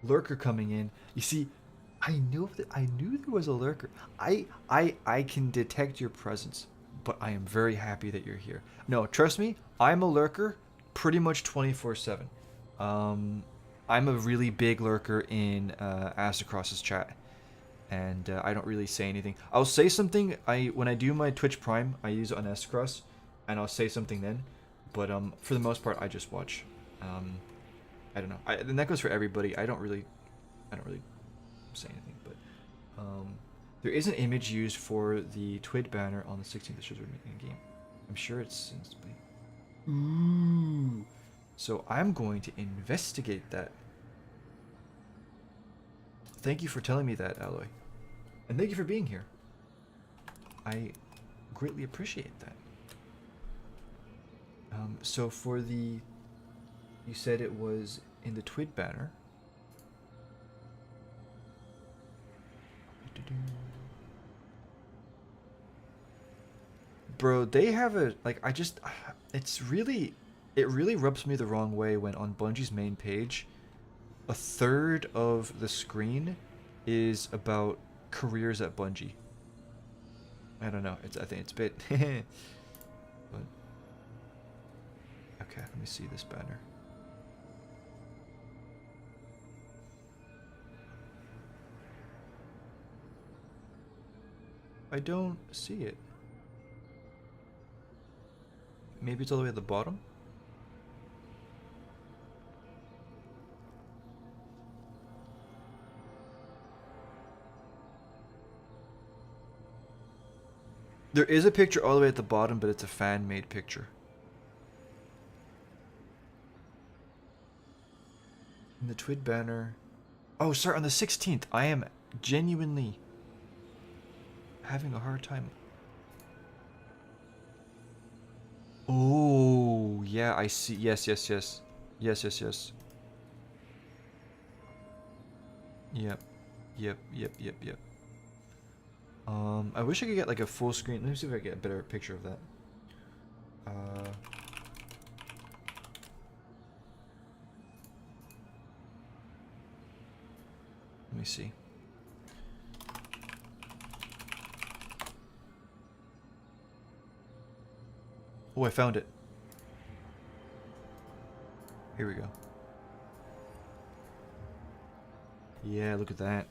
Lurker coming in. You see, I knew there was a lurker. I can detect your presence, but I am very happy that you're here. No, trust me, I'm a lurker pretty much 24/7. I'm a really big lurker in Astacross's chat, and I don't really say anything. I'll say something. When I do my Twitch Prime, I use it on Astacross, and I'll say something then. But for the most part, I just watch. I don't know. And that goes for everybody. I don't really say anything. But there is an image used for the Twid banner on the 16th that shows we're making a game. I'm sure it's instantly. Ooh. So I'm going to investigate that. Thank you for telling me that, Alloy. And thank you for being here. I greatly appreciate that. So for the... You said it was in the Twid banner. Bro, they have a... Like, it really rubs me the wrong way when on Bungie's main page, a third of the screen is about careers at Bungie. I don't know. I think it's a bit... but Okay, let me see this banner. I don't see it. Maybe it's all the way at the bottom? There is a picture all the way at the bottom, but it's a fan-made picture. And the Twid banner... Oh, sorry, on the 16th. I am genuinely having a hard time. Oh, yeah, I see. Yes, yes, yes. Yes, yes, yes. Yep. Yep, yep, yep, yep. I wish I could get like a full screen. Let me see if I get a better picture of that. Let me see. Oh, I found it. Here we go. Yeah, look at that.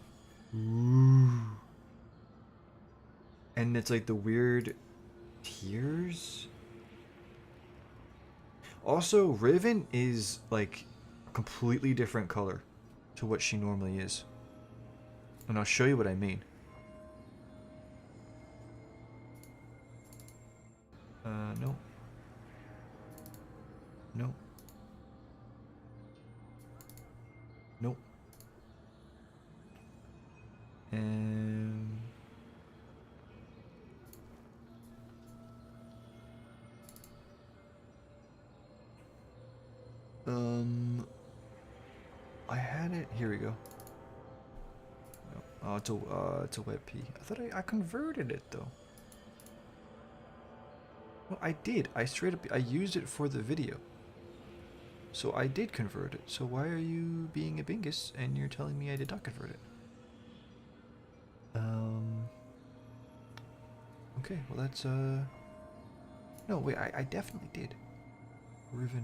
Ooh. And it's like the weird tears. Also, Riven is like a completely different color to what she normally is. And I'll show you what I mean. No. No. Nope. And... I had it. Here we go. No. It's a wet P. I thought I converted it though. Well, I did. I straight up I used it for the video. So I did convert it. So why are you being a bingus and you're telling me I did not convert it? Okay, well that's no wait, I definitely did. Riven.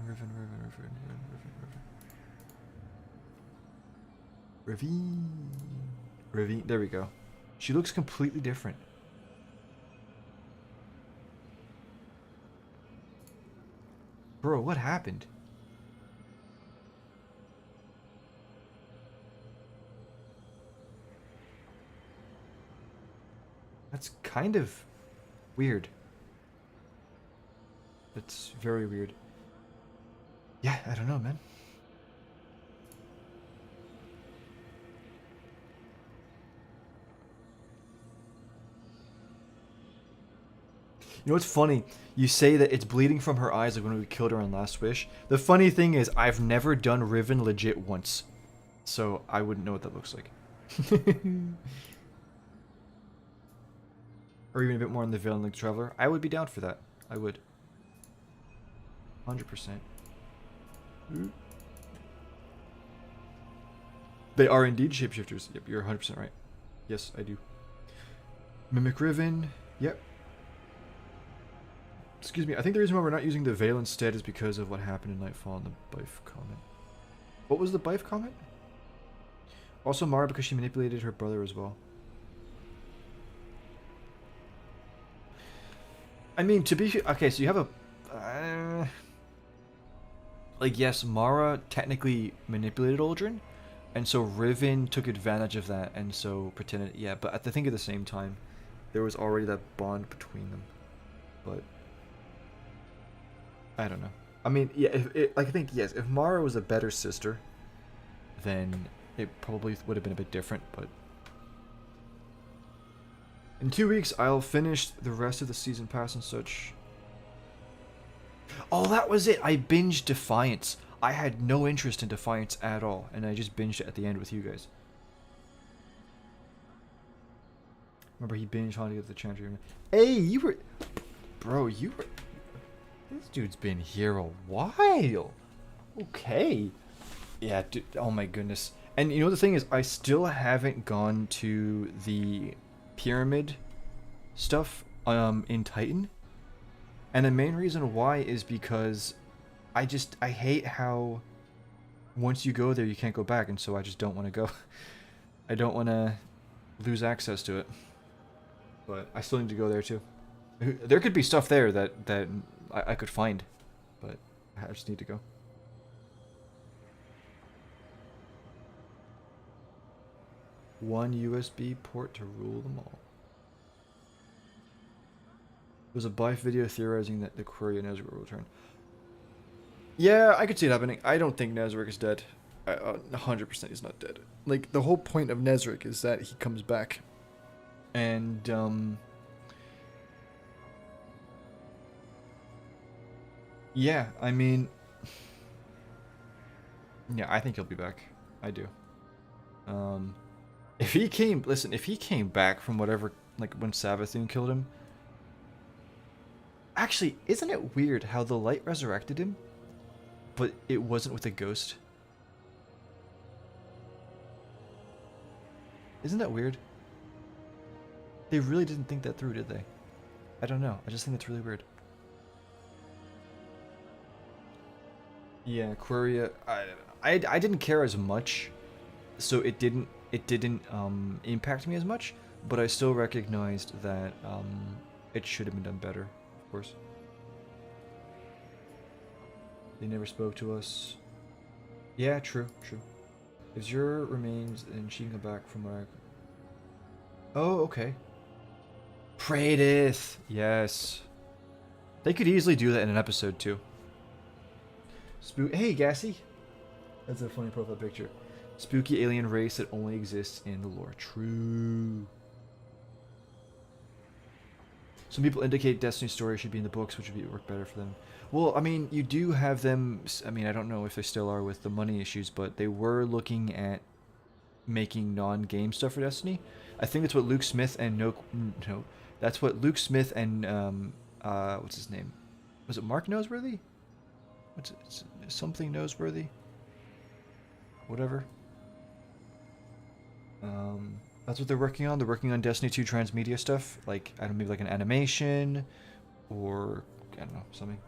Ravine, there we go. She looks completely different. Bro, what happened? That's kind of weird. That's very weird. Yeah, I don't know, man. You know what's funny? You say that it's bleeding from her eyes like when we killed her on Last Wish. The funny thing is, I've never done Riven legit once. So I wouldn't know what that looks like. Or even a bit more on the Veil and the Traveler. I would be down for that. I would. 100%. They are indeed shapeshifters. Yep, you're 100% right. Yes, I do. Mimic Riven. Yep. Excuse me, I think the reason why we're not using the Veil instead is because of what happened in Nightfall and the Bife comment. What was the Bife comment? Also Mara because she manipulated her brother as well. I mean, to be... Okay, so you have a... like, yes, Mara technically manipulated Aldrin, and so Riven took advantage of that, and so pretended... Yeah, but I think at the same time, there was already that bond between them. But... I don't know. I mean, yeah, I think, yes, if Mara was a better sister, then it probably would have been a bit different, but... In 2 weeks, I'll finish the rest of the season pass and such. Oh, that was it! I binged Defiance. I had no interest in Defiance at all, and I just binged it at the end with you guys. Remember, he binged Haunting of the Chanter. Hey, you were... Bro, you were... This dude's been here a while. Okay. Yeah, dude, oh my goodness. And you know the thing is, I still haven't gone to the pyramid stuff in Titan. And the main reason why is because I hate how once you go there, you can't go back, and so I just don't want to go. I don't want to lose access to it. But I still need to go there too. There could be stuff there that I could find, but I just need to go. One USB port to rule them all. There's a Bife video theorizing that the query of Nezarec will return. Yeah, I could see it happening. I don't think Nezarec is dead. 100% he's not dead. Like, the whole point of Nezarec is that he comes back. And, yeah, I mean... Yeah, I think he'll be back. I do. If he came... Listen, if he came back from whatever... Like, when Savathun killed him... Actually, isn't it weird how the light resurrected him, but it wasn't with a ghost? Isn't that weird? They really didn't think that through, did they? I don't know. I just think that's really weird. Yeah, Queria. I didn't care as much, so it didn't impact me as much. But I still recognized that it should have been done better. Of course. They never spoke to us. Yeah, true. If Zura remains, then she can come back from where Oh, okay. Praedyth! Yes. They could easily do that in an episode, too. Hey, Gassy! That's a funny profile picture. Spooky alien race that only exists in the lore. True. Some people indicate Destiny's story should be in the books, which would work better for them. Well, I mean, you do have them... I mean, I don't know if they still are with the money issues, but they were looking at making non-game stuff for Destiny. I think that's what Luke Smith and that's what Luke Smith and what's his name? Was it Mark Noseworthy? What's it? Something Noseworthy? Whatever. That's what they're working on. They're working on Destiny 2 transmedia stuff, like I don't know, maybe like an animation, or I don't know, something.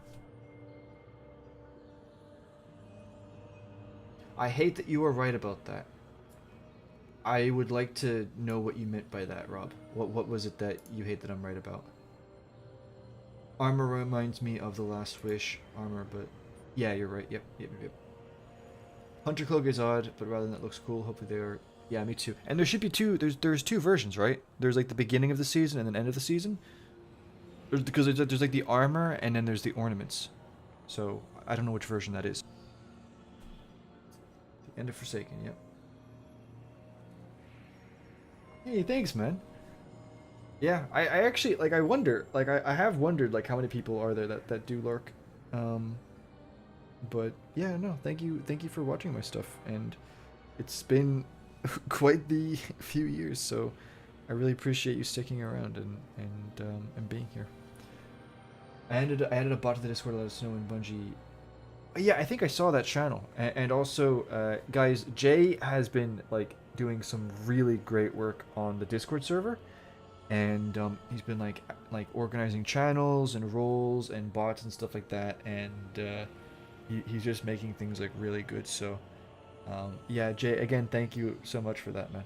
I hate that you are right about that. I would like to know what you meant by that, Rob. What was it that you hate that I'm right about? Armor reminds me of The Last Wish armor, but yeah, you're right. Yep. Hunter Cloak is odd, but rather than that looks cool. Hopefully they are. Yeah, me too. And there should be two. There's two versions, right? There's like the beginning of the season and then end of the season. Because there's like the armor and then there's the ornaments. So I don't know which version that is. The end of Forsaken. Yep. Hey, thanks, man. Yeah, I actually, like, I wonder, like, I have wondered, like, how many people are there that do lurk. But, yeah, no, thank you for watching my stuff, and it's been quite the few years, so I really appreciate you sticking around and being here. I added a bot to the Discord to let us know when Bungie... Yeah, I think I saw that channel, and also, guys, Jay has been, like, doing some really great work on the Discord server, and he's been like organizing channels and roles and bots and stuff like that, and he's just making things like really good. So yeah, Jay, again, thank you so much for that, man.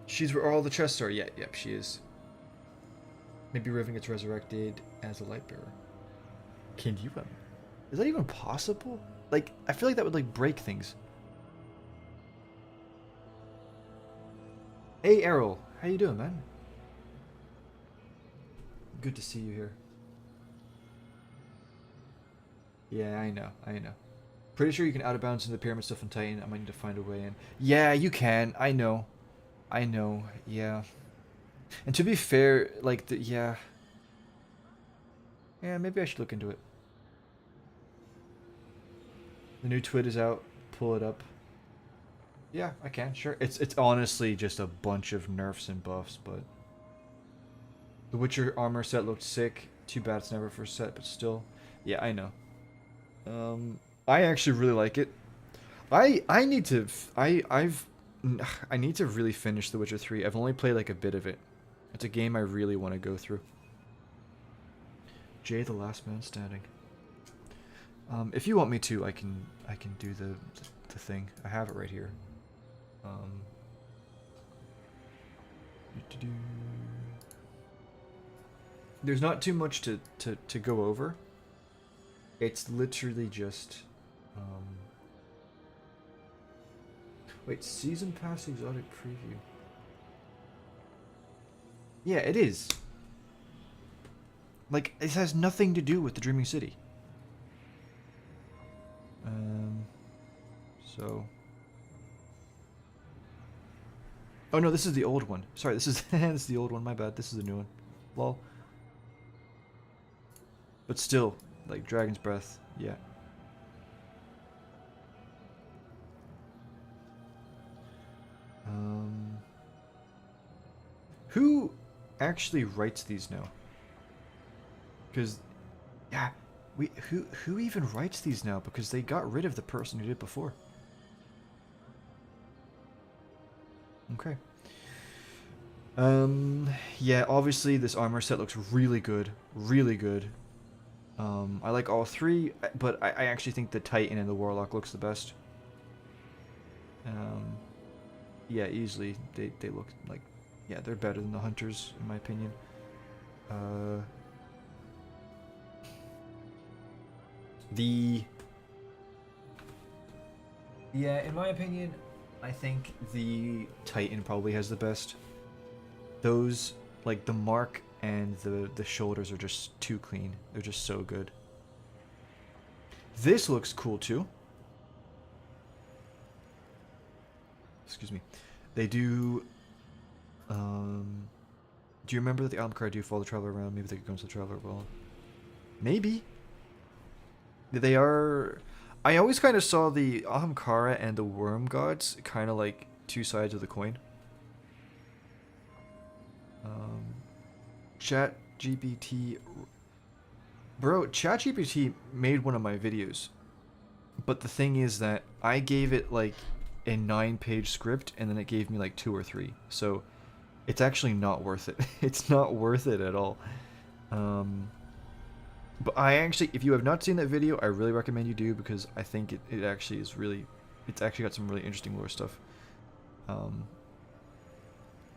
She's where all the chests are. Yep, she is. Maybe Riven gets resurrected as a light bearer. Can you? Is that even possible? Like, I feel like that would, like, break things. Hey, Errol. How you doing, man? Good to see you here. Yeah, I know. Pretty sure you can out of bounds into the pyramid stuff in Titan. I might need to find a way in. Yeah, you can. I know. Yeah. And to be fair, like, yeah, maybe I should look into it. The new twit is out. Pull it up. Yeah, I can, sure. It's honestly just a bunch of nerfs and buffs, but the Witcher armor set looked sick. Too bad it's never first set, but still. Yeah, I know. I actually really like it. I need to really finish The Witcher 3. I've only played like a bit of it. It's a game I really want to go through. Jay, the last man standing. If you want me to, I can do the thing. I have it right here. There's not too much to go over. It's literally just wait, season pass exotic preview. Yeah, it is. Like, it has nothing to do with the Dreaming City. So. Oh no, this is the old one. Sorry, this is this is the old one. My bad. This is the new one. Lol. But still, like Dragon's Breath, yeah. Who actually writes these now? Because, yeah, who even writes these now? Because they got rid of the person who did before. Okay. Yeah, obviously this armor set looks really good, really good. I like all three, but I actually think the Titan and the Warlock looks the best. Yeah, easily they look like, yeah, they're better than the Hunters in my opinion. Yeah, in my opinion, I think the Titan probably has the best. Those, like the mark and the shoulders are just too clean. They're just so good. This looks cool too. Excuse me. They do. Do you remember that the album card do follow the Traveler around? Maybe they could go into the Traveler well. Maybe. They are. I always kind of saw the Ahamkara and the Worm Gods kind of like two sides of the coin. ChatGPT. Bro, ChatGPT made one of my videos. But the thing is that I gave it like a 9-page script and then it gave me like 2 or 3. So it's actually not worth it. It's not worth it at all. But I actually, if you have not seen that video, I really recommend you do because I think it actually is really, it's actually got some really interesting lore stuff.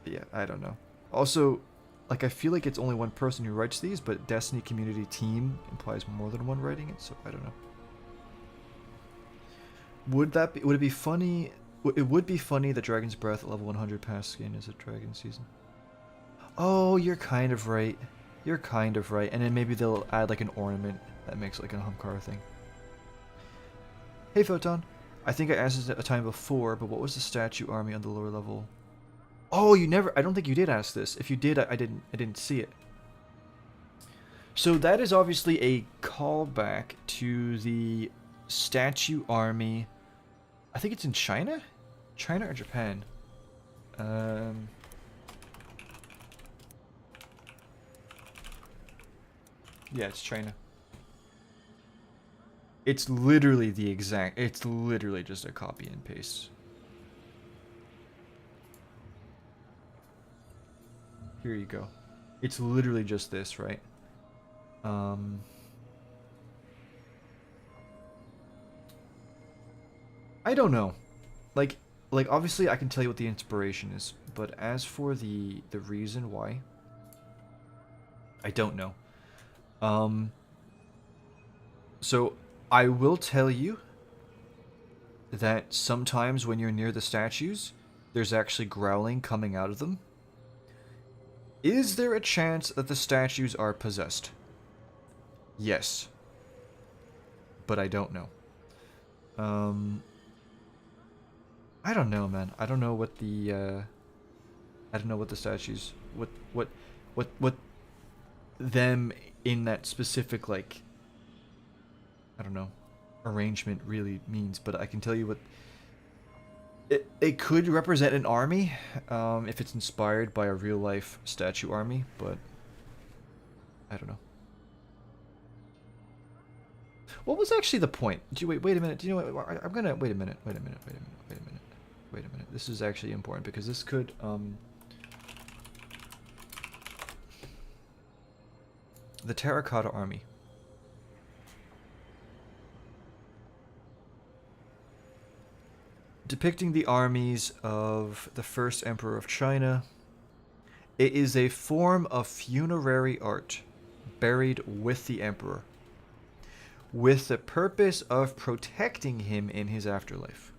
Yeah, I don't know. Also, like I feel like it's only one person who writes these, but Destiny community team implies more than one writing it, so I don't know. Would it be funny? It would be funny that Dragon's Breath level 100 pass skin is a dragon season. Oh, you're kind of right. You're kind of right. And then maybe they'll add like an ornament that makes like a Humkar thing. Hey Photon. I think I asked this a time before, but what was the statue army on the lower level? Oh, you never, I don't think you did ask this. If you did, I didn't see it. So that is obviously a callback to the statue army. I think it's in China? China or Japan? Yeah, it's China. It's literally the exact, it's literally just a copy and paste. Here you go. It's literally just this, right? I don't know. Like obviously I can tell you what the inspiration is, but as for the reason why, I don't know. So I will tell you that sometimes when you're near the statues, there's actually growling coming out of them. Is there a chance that the statues are possessed? Yes. But I don't know. I don't know, man. I don't know what the I don't know what the statues what them in that specific, like, I don't know, arrangement really means, but I can tell you what it could represent an army if it's inspired by a real life statue army, but I don't know. What was actually the point? Do you wait a minute. Do you know what? I'm gonna wait a minute. This is actually important because this could the Terracotta Army. Depicting the armies of the first emperor of China. It is a form of funerary art buried with the emperor, with the purpose of protecting him in his afterlife.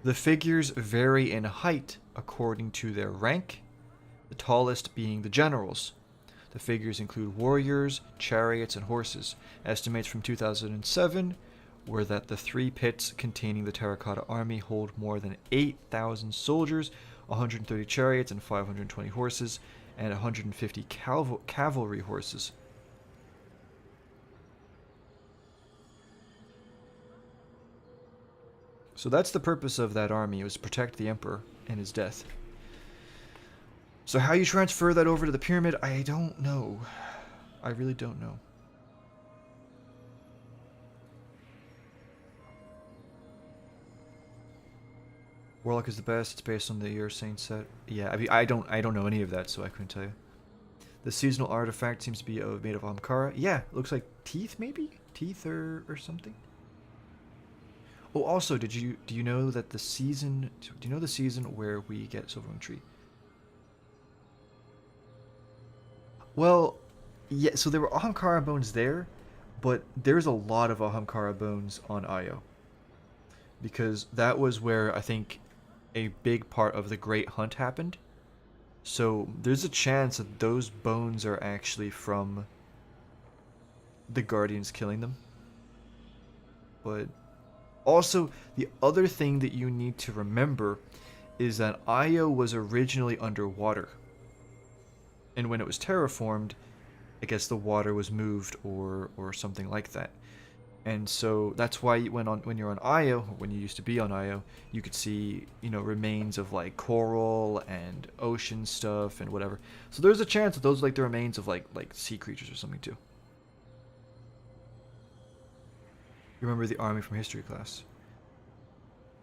The figures vary in height according to their rank, the tallest being the generals. The figures include warriors, chariots, and horses. Estimates from 2007 were that the 3 pits containing the Terracotta Army hold more than 8,000 soldiers, 130 chariots, and 520 horses, and 150 cavalry horses. So that's the purpose of that army, was to protect the emperor and his death. So how you transfer that over to the pyramid, I don't know. I really don't know. Warlock is the best. It's based on the Year Saint set. Yeah, I mean, I don't know any of that, so I couldn't tell you. The seasonal artifact seems to be made of Ahamkara. Yeah, looks like teeth, maybe teeth or something. Oh, also, do you know that the season? Do you know the season where we get Silverwing Tree? Well, yeah. So there were Ahamkara bones there, but there's a lot of Ahamkara bones on Io, because that was where I think a big part of the Great Hunt happened. So there's a chance that those bones are actually from the Guardians killing them. But also, the other thing that you need to remember is that Io was originally underwater. And when it was terraformed, I guess the water was moved or something like that. And so that's why when you're on Io, or when you used to be on Io, you could see, remains of like coral and ocean stuff and whatever. So there's a chance that those are like the remains of like sea creatures or something too. Remember the army from history class.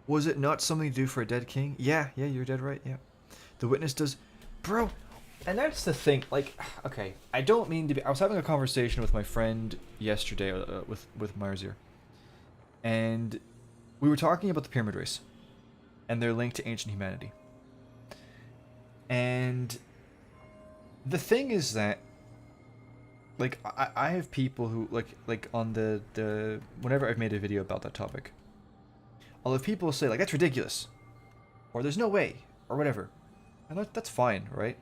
Was it not something to do for a dead king? Yeah, you're dead right, yeah. The witness does... Bro, and that's the thing, like, okay, I don't mean to be... I was having a conversation with my friend yesterday, with Marzir, and we were talking about the pyramid race, and their link to ancient humanity. And the thing is that, like, I have people who, like on the whenever I've made a video about that topic, I'll have people say, like, that's ridiculous, or there's no way, or whatever. And that's fine, right?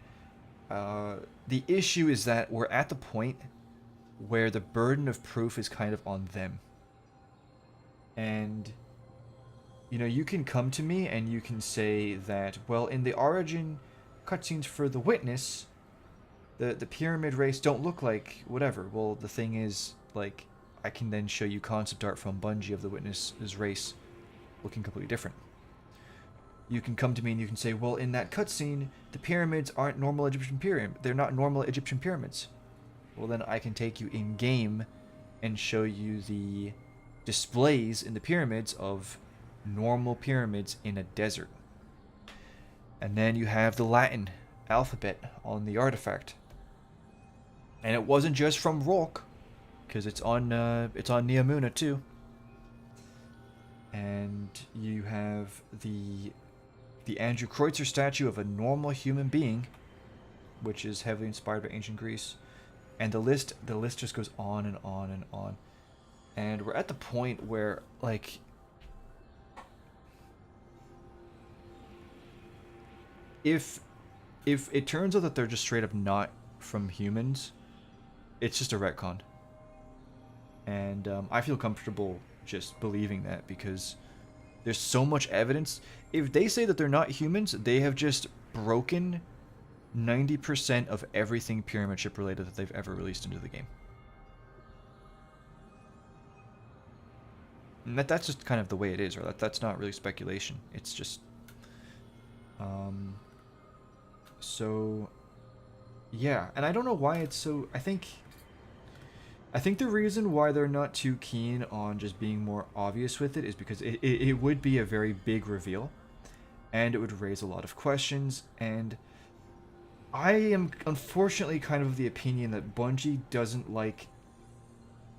The issue is that we're at the point where the burden of proof is kind of on them. And, you can come to me and you can say that, well, in the origin cutscenes for the witness, the pyramid race don't look like whatever. Well, the thing is, like, I can then show you concept art from Bungie of the witness's race looking completely different. You can come to me and you can say, well, in that cutscene, the pyramids aren't normal Egyptian pyramids. They're not normal Egyptian pyramids. Well, then I can take you in-game and show you the displays in the pyramids of normal pyramids in a desert. And then you have the Latin alphabet on the artifact. And it wasn't just from Rourke, because it's on Neomuna too. And you have the Andrew Kreutzer statue of a normal human being, which is heavily inspired by ancient Greece. And the list just goes on and on and on. And we're at the point where, like, if it turns out that they're just straight up not from humans, it's just a retcon. And I feel comfortable just believing that, because there's so much evidence. If they say that they're not humans, they have just broken 90% of everything Pyramid Ship related that they've ever released into the game. And that's just kind of the way it is, right? That's not really speculation. It's just... So... Yeah, and I don't know why it's so... I think I think the reason why they're not too keen on just being more obvious with it is because it would be a very big reveal, and it would raise a lot of questions, and I am unfortunately kind of the opinion that Bungie doesn't like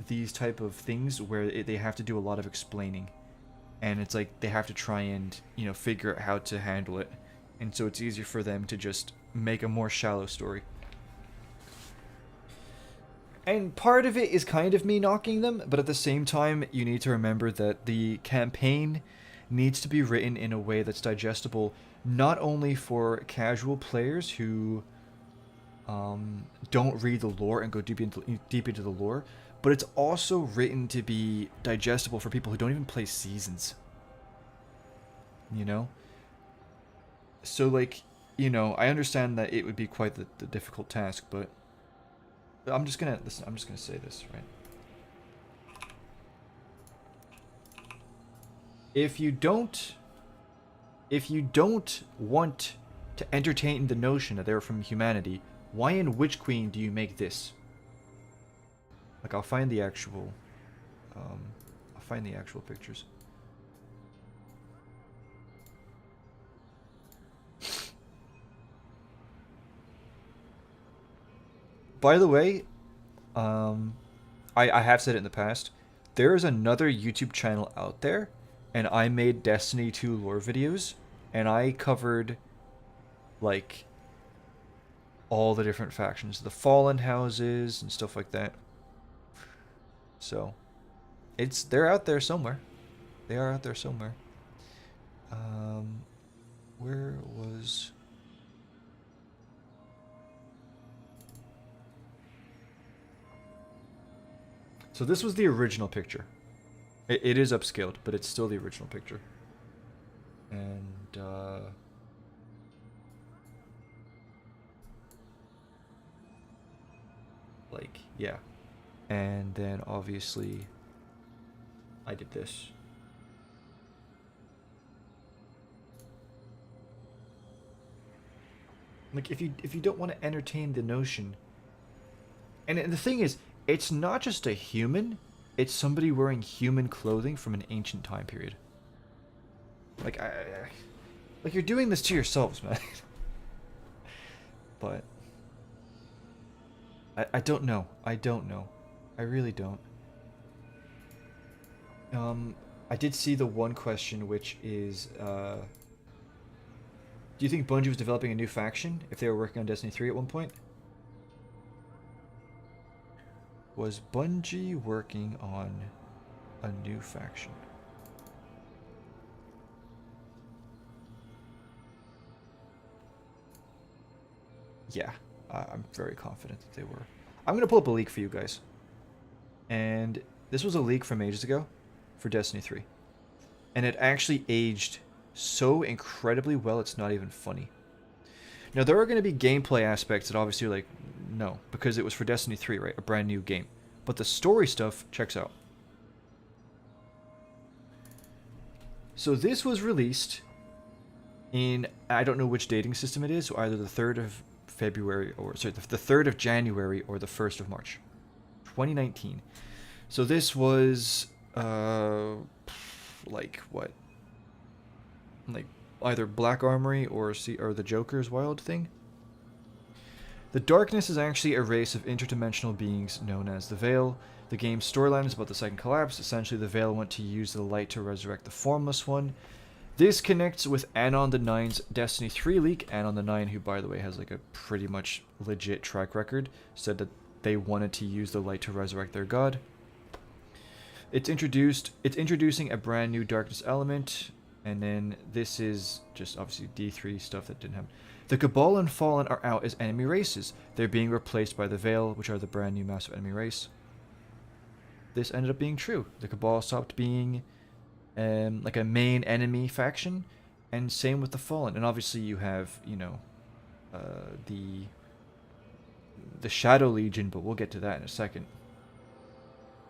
these type of things where they have to do a lot of explaining, and it's like they have to try and, you know, figure out how to handle it, and so it's easier for them to just make a more shallow story. And part of it is kind of me knocking them, but at the same time, you need to remember that the campaign needs to be written in a way that's digestible, not only for casual players who don't read the lore and go deep into the lore, but it's also written to be digestible for people who don't even play seasons. You know? So, like, you know, I understand that it would be quite the difficult task, but I'm just gonna say this, right? If you don't want to entertain the notion that they're from humanity, why in Witch Queen do you make this? Like, I'll find the actual pictures. By the way, I have said it in the past, there is another YouTube channel out there, and I made Destiny 2 lore videos, and I covered, like, all the different factions, the Fallen houses and stuff like that. So, they're out there somewhere. They are out there somewhere. Where was... So this was the original picture. It is upscaled, but it's still the original picture. And, like, yeah. And then, obviously, I did this. Like, if you don't want to entertain the notion... And the thing is, it's not just a human, it's somebody wearing human clothing from an ancient time period. Like, like, you're doing this to yourselves, man. But I don't know. I don't know. I really don't. I did see the one question, which is, do you think Bungie was developing a new faction if they were working on Destiny 3 at one point? Was Bungie working on a new faction? Yeah, I'm very confident that they were. I'm going to pull up a leak for you guys. And this was a leak from ages ago for Destiny 3. And it actually aged so incredibly well, it's not even funny. Now, there are going to be gameplay aspects that obviously are like, no, because it was for Destiny 3, right? A brand new game. But the story stuff checks out. So this was released in, I don't know which dating system it is, so either the 3rd of February, or sorry, the 3rd of January or the 1st of March, 2019. So this was, like, what? Like, either Black Armory or the Joker's Wild thing. The Darkness is actually a race of interdimensional beings known as the Veil. The game's storyline is about the second collapse. Essentially, the Veil want to use the light to resurrect the Formless One. This connects with Anon the Nine's Destiny 3 leak. Anon the Nine, who, by the way, has like a pretty much legit track record, said that they wanted to use the light to resurrect their god. It's introducing a brand new darkness element, and then this is just obviously D3 stuff that didn't happen. The Cabal and Fallen are out as enemy races. They're being replaced by the Veil, which are the brand new massive enemy race. This ended up being true. The Cabal stopped being like a main enemy faction, and same with the Fallen. And obviously you have, you know, the Shadow Legion, but we'll get to that in a second.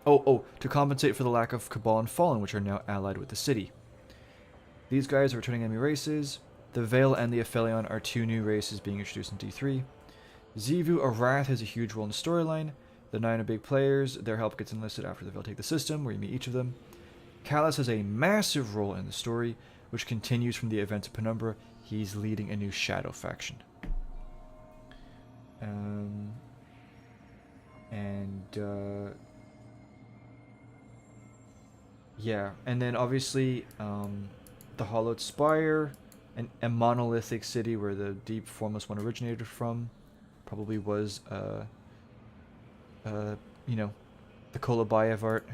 Oh, to compensate for the lack of Cabal and Fallen, which are now allied with the city. These guys are returning enemy races. The Veil and the Aphelion are two new races being introduced in D3. Xivu Arath has a huge role in the storyline. The 9 are big players. Their help gets enlisted after they'll take the system, where you meet each of them. Callus has a massive role in the story, which continues from the events of Penumbra. He's leading a new Shadow faction. Yeah, and then obviously the Hollowed Spire, a monolithic city where the Deep Formless One originated from, probably was, you know, the Kolobayev art.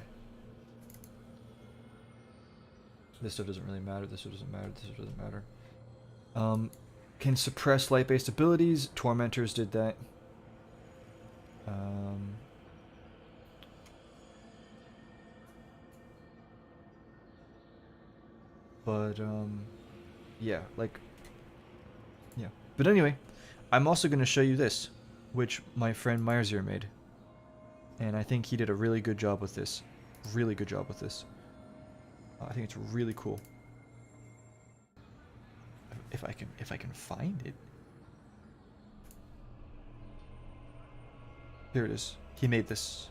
This stuff doesn't really matter, this stuff doesn't matter, this stuff doesn't matter. Can suppress light-based abilities. Tormentors did that. Yeah, like, yeah. But anyway, I'm also going to show you this, which my friend Meyerzier made. And I think he did a really good job with this. Really good job with this. I think it's really cool. If I can find it. Here it is. He made this.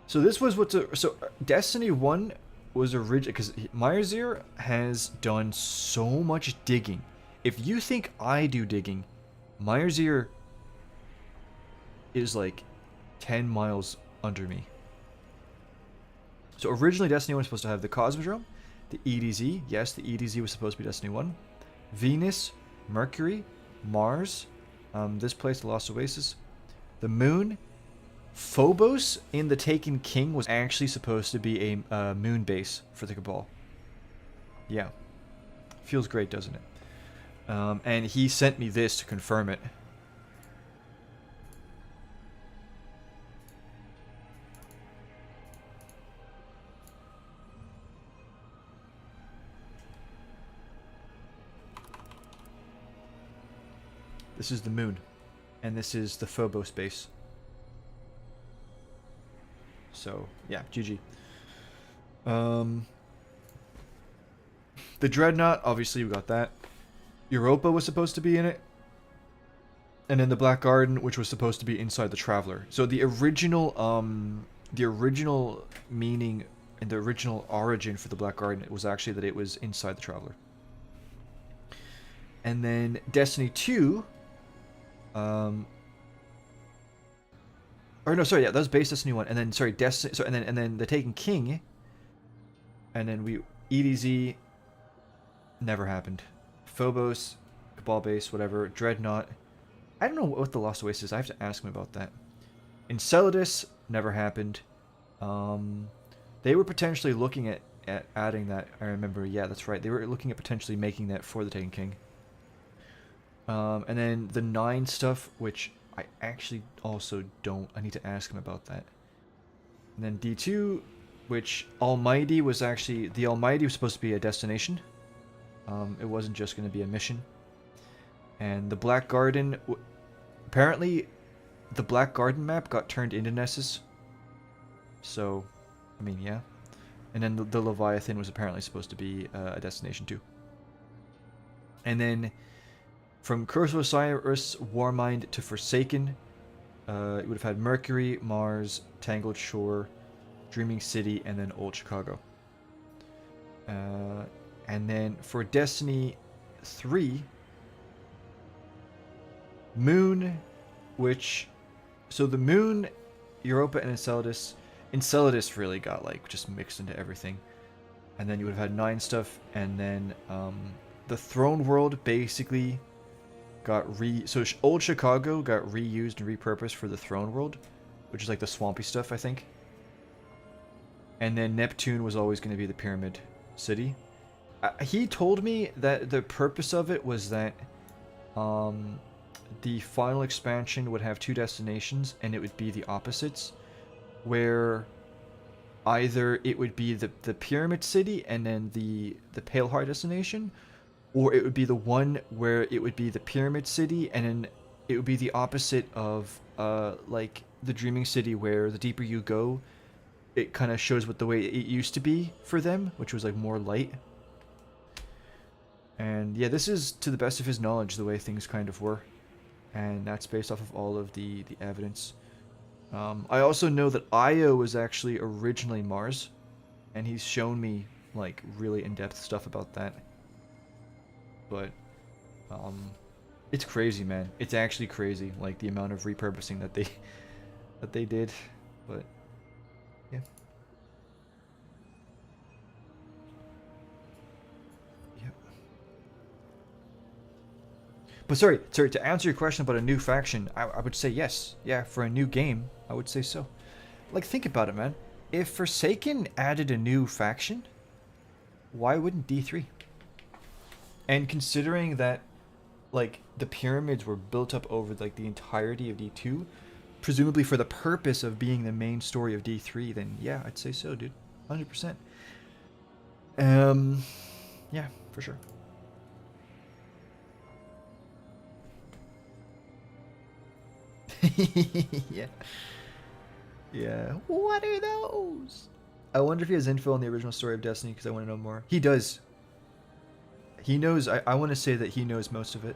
So this was so Destiny 1 was original because Meyerzier has done so much digging. If you think I do digging, Meyerzier is like 10 miles under me. So originally Destiny 1 was supposed to have the Cosmodrome, the EDZ. Yes, the EDZ was supposed to be Destiny 1. Venus, Mercury, Mars, this place, the Lost Oasis, the Moon. Phobos in the Taken King was actually supposed to be a moon base for the Cabal. Yeah. Feels great, doesn't it? And he sent me this to confirm it. This is the moon. And this is the Phobos base. So, yeah, GG. The Dreadnought, obviously we got that. Europa was supposed to be in it. And then the Black Garden, which was supposed to be inside the Traveler. So the original meaning and the original origin for the Black Garden was actually that it was inside the Traveler. And then Destiny 2... Or no, sorry, yeah, that was base Destiny 1, and then sorry, Destiny, so and then the Taken King, and then EDZ never happened. Phobos, Cabal base, whatever, Dreadnought. I don't know what the Lost Oasis is. I have to ask him about that. Enceladus never happened. They were potentially looking at adding that. I remember, yeah, that's right. They were looking at potentially making that for the Taken King. And then the 9 stuff, which I actually also don't. I need to ask him about that. And then D2, which Almighty was actually... The Almighty was supposed to be a destination. It wasn't just going to be a mission. And the Black Garden... Apparently, the Black Garden map got turned into Nessus. So, I mean, yeah. And then the Leviathan was apparently supposed to be a destination too. And then... From Curse of Osiris, Warmind to Forsaken, it would have had Mercury, Mars, Tangled Shore, Dreaming City, and then Old Chicago. And then for Destiny 3, Moon, which... So the Moon, Europa, and Enceladus. Enceladus really got, like, just mixed into everything. And then you would have had 9 stuff, and then the Throne World basically... So Old Chicago got reused and repurposed for the Throne World, which is like the swampy stuff, I think. And then Neptune was always going to be the Pyramid City. He told me that the purpose of it was that the final expansion would have 2 destinations, and it would be the opposites, where either it would be the Pyramid City and then the Paleheart destination, or it would be the one where it would be the Pyramid City, and then it would be the opposite of, like, the Dreaming City, where the deeper you go, it kind of shows what the way it used to be for them, which was, like, more light. And, yeah, this is, to the best of his knowledge, the way things kind of were. And that's based off of all of the evidence. I also know that Io was actually originally Mars, and he's shown me like really in-depth stuff about that. But um, it's crazy, man. It's actually crazy, like the amount of repurposing that they that they did. But yeah. Yep. But sorry, to answer your question about a new faction, I would say yes. Yeah, for a new game, I would say so. Like, think about it, man. If Forsaken added a new faction, why wouldn't D3? And considering that, like, the pyramids were built up over, like, the entirety of D2, presumably for the purpose of being the main story of D3, then yeah, I'd say so, dude. 100%. Yeah, for sure. Yeah. Yeah. What are those? I wonder if he has info on the original story of Destiny because I want to know more. He does. He knows. I want to say that he knows most of it.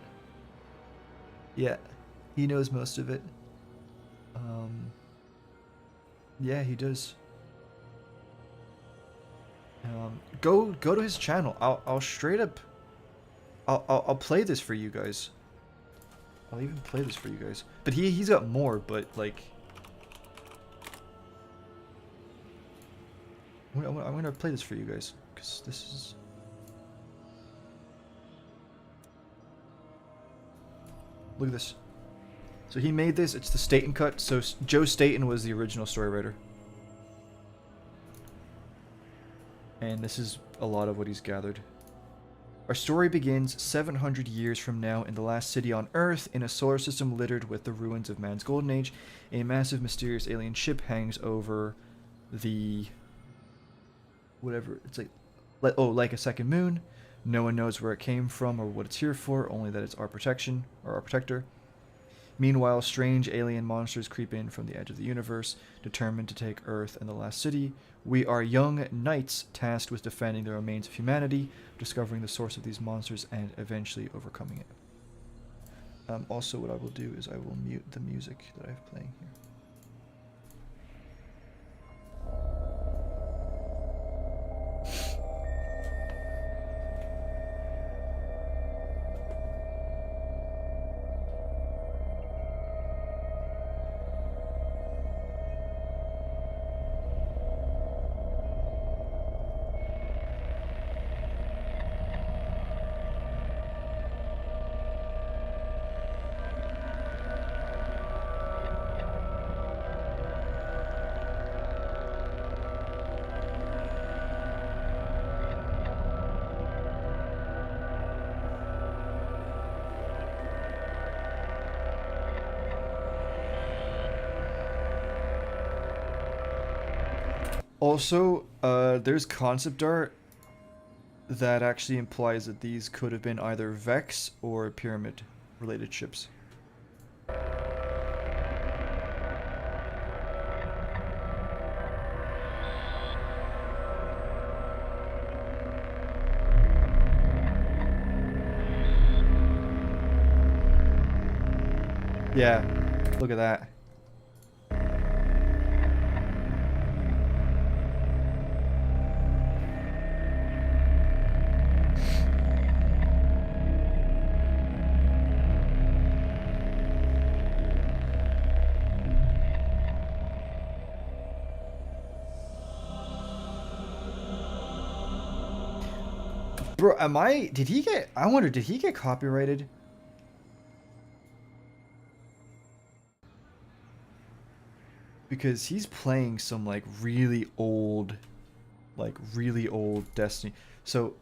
Yeah. He knows most of it. Yeah, he does. Go to his channel. I'll straight up. I'll play this for you guys. I'll even play this for you guys. But he's got more. But like, I'm gonna play this for you guys because this is. Look at this. So he made this. It's the Staten cut. So Joe Staten was the original story writer. And this is a lot of what he's gathered. Our story begins 700 years from now in the last city on Earth, in a solar system littered with the ruins of man's golden age. A massive, mysterious alien ship hangs over the... whatever, it's like... oh, like a second moon. No one knows where it came from or what it's here for, only that it's our protection, or our protector. Meanwhile, strange alien monsters creep in from the edge of the universe, determined to take Earth and the last city. We are young knights tasked with defending the remains of humanity, discovering the source of these monsters, and eventually overcoming it. Also, what I will do is I will mute the music that I have playing here. Also, there's concept art that actually implies that these could have been either Vex or Pyramid related ships. Yeah, look at that. Bro, did he get, I wonder, did he get copyrighted? Because he's playing some, like, really old Destiny. So,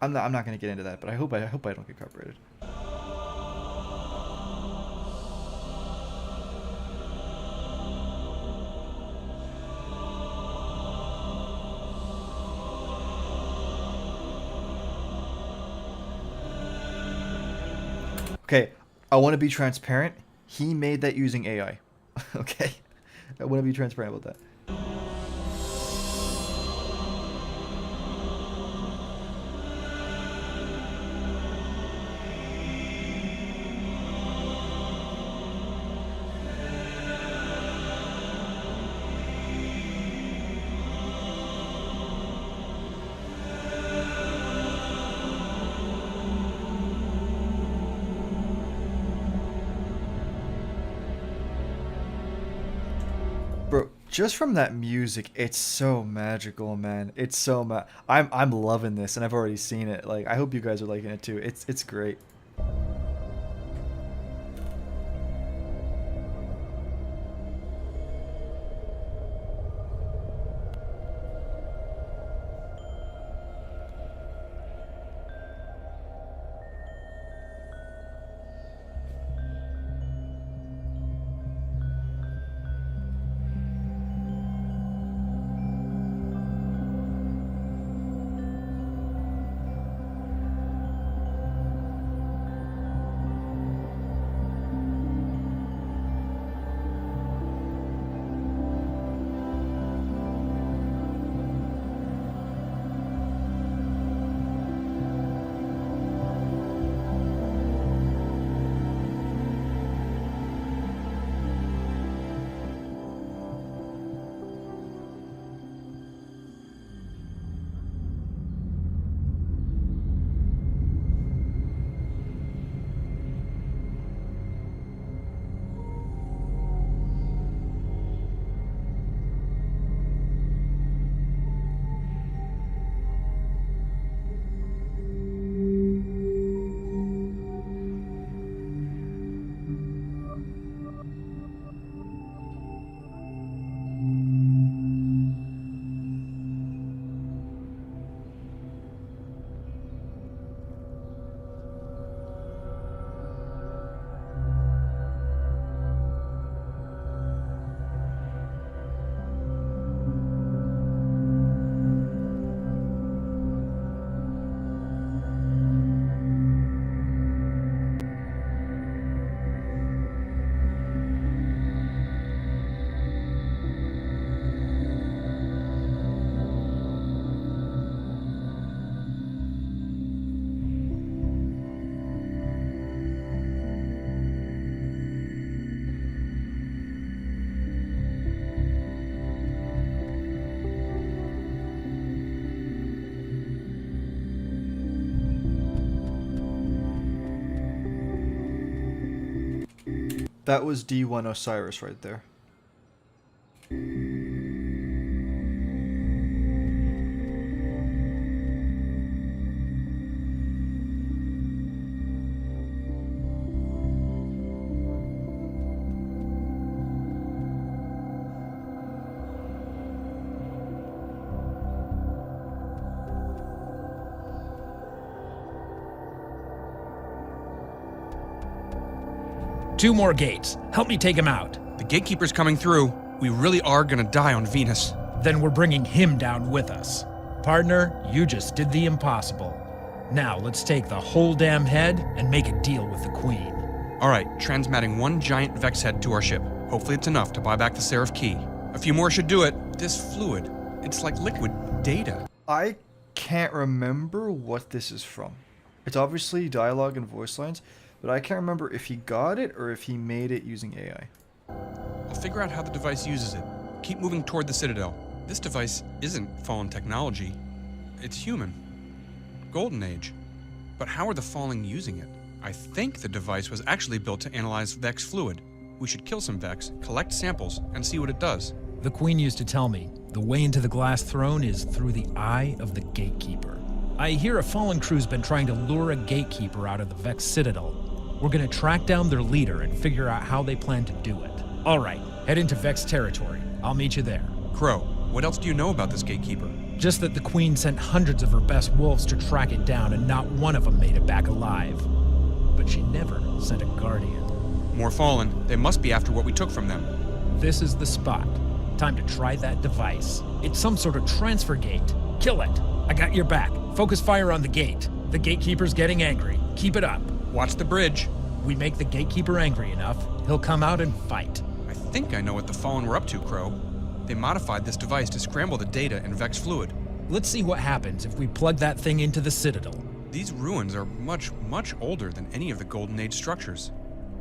I'm not gonna get into that, but I hope I don't get copyrighted. Okay, I want to be transparent. He made that using AI. Okay? I want to be transparent about that. Bro, just from that music, it's so magical, man. It's so I'm loving this, and I've already seen it. Like, I hope you guys are liking it too. It's great. That was D1 Osiris right there. Two more gates. Help me take him out. The gatekeeper's coming through. We really are gonna die on Venus. Then we're bringing him down with us. Partner, you just did the impossible. Now let's take the whole damn head and make a deal with the Queen. Alright, transmatting one giant Vex head to our ship. Hopefully it's enough to buy back the Seraph Key. A few more should do it. This fluid, it's like liquid data. I can't remember what this is from. It's obviously dialogue and voice lines, but I can't remember if he got it or if he made it using AI. I'll figure out how the device uses it. Keep moving toward the Citadel. This device isn't Fallen technology. It's human. Golden Age. But how are the Fallen using it? I think the device was actually built to analyze Vex fluid. We should kill some Vex, collect samples, and see what it does. The Queen used to tell me, the way into the glass throne is through the eye of the gatekeeper. I hear a Fallen crew's been trying to lure a gatekeeper out of the Vex Citadel. We're gonna track down their leader and figure out how they plan to do it. All right, head into Vex territory. I'll meet you there. Crow, what else do you know about this gatekeeper? Just that the Queen sent hundreds of her best wolves to track it down and not one of them made it back alive. But she never sent a guardian. More Fallen. They must be after what we took from them. This is the spot. Time to try that device. It's some sort of transfer gate. Kill it. I got your back. Focus fire on the gate. The gatekeeper's getting angry. Keep it up. Watch the bridge. We make the gatekeeper angry enough, he'll come out and fight. I think I know what the Fallen were up to, Crow. They modified this device to scramble the data in Vex fluid. Let's see what happens if we plug that thing into the Citadel. These ruins are much, much older than any of the Golden Age structures.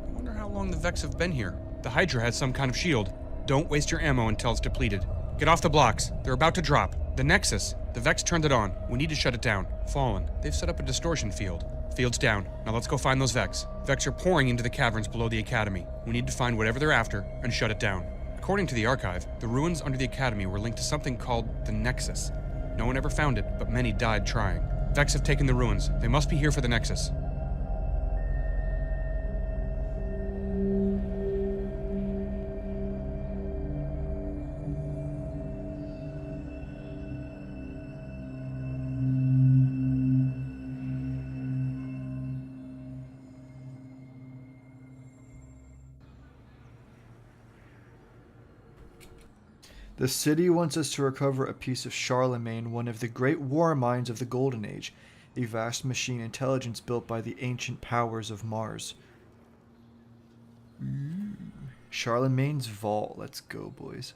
I wonder how long the Vex have been here. The Hydra has some kind of shield. Don't waste your ammo until it's depleted. Get off the blocks. They're about to drop. The Nexus. The Vex turned it on. We need to shut it down. Fallen. They've set up a distortion field. Field's down. Now let's go find those Vex. Vex are pouring into the caverns below the Academy. We need to find whatever they're after and shut it down. According to the archive, the ruins under the Academy were linked to something called the Nexus. No one ever found it, but many died trying. Vex have taken the ruins. They must be here for the Nexus. The city wants us to recover a piece of Charlemagne, one of the great war minds of the Golden Age, a vast machine intelligence built by the ancient powers of Mars. Charlemagne's vault. Let's go, boys.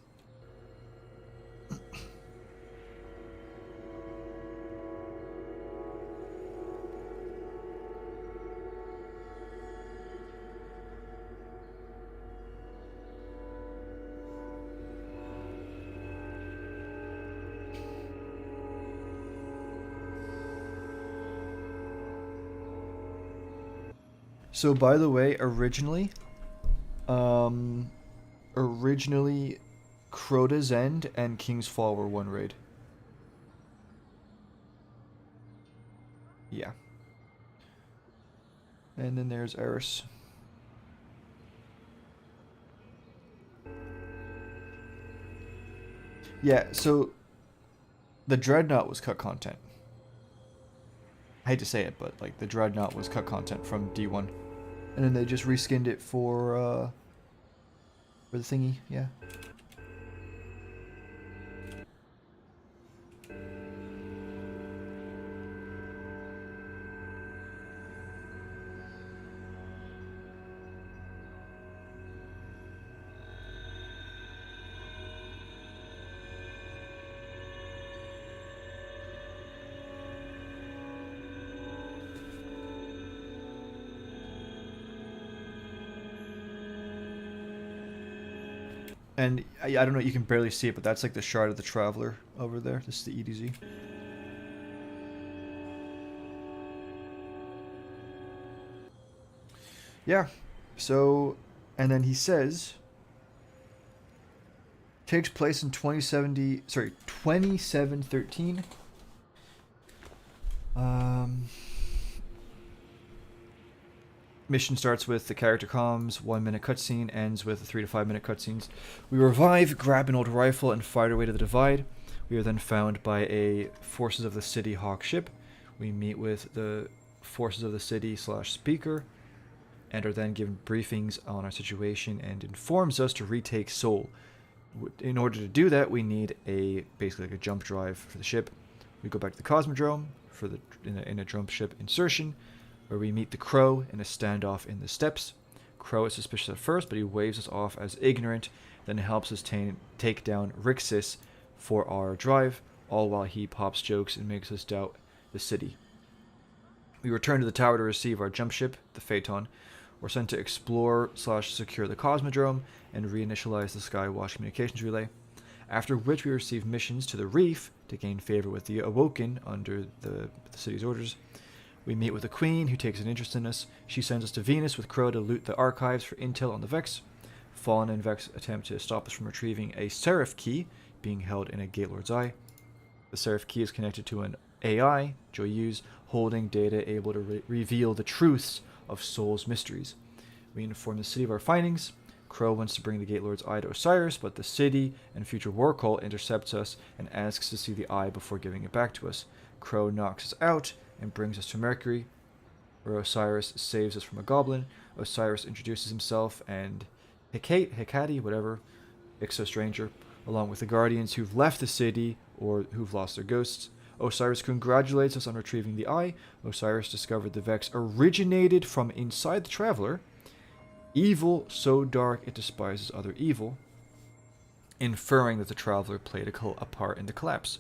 So, by the way, originally Crota's End and King's Fall were one raid. Yeah. And then there's Eris. Yeah, so the Dreadnought was cut content. I hate to say it, but like the Dreadnought was cut content from D1. And then they just reskinned it for the thingy, yeah. And I don't know, you can barely see it, but that's like the Shard of the Traveler over there. This is the EDZ. Yeah, so, and then he says, takes place in 2713. Mission starts with the character comms, 1 minute cutscene, ends with 3 to 5 minute cutscenes. We revive, grab an old rifle, and fight our way to the Divide. We are then found by a Forces of the City Hawk ship. We meet with the Forces of the City / speaker, and are then given briefings on our situation and informs us to retake Seoul. In order to do that, we need basically like a jump drive for the ship. We go back to the Cosmodrome for in a jump ship insertion, where we meet the Crow in a standoff in the steppes. Crow is suspicious at first, but he waves us off as ignorant, then helps us take down Rixis for our drive, all while he pops jokes and makes us doubt the city. We return to the tower to receive our jump ship, the Phaeton. We're sent to explore / secure the Cosmodrome and reinitialize the Skywatch communications relay, after which we receive missions to the Reef to gain favor with the Awoken under the city's orders. We meet with the Queen, who takes an interest in us. She sends us to Venus with Crow to loot the archives for intel on the Vex. Fallen and Vex attempt to stop us from retrieving a Seraph Key being held in a Gatelord's Eye. The Seraph Key is connected to an AI, Joyuse, holding data able to reveal the truths of Soul's mysteries. We inform the city of our findings. Crow wants to bring the Gatelord's Eye to Osiris, but the city and future war cult intercepts us and asks to see the eye before giving it back to us. Crow knocks us out and brings us to Mercury, where Osiris saves us from a goblin. Osiris introduces himself and Hecate, whatever, Ixo-Stranger, along with the Guardians who've left the city or who've lost their ghosts. Osiris congratulates us on retrieving the eye. Osiris discovered the Vex originated from inside the Traveler, evil so dark it despises other evil, inferring that the Traveler played a part in the collapse,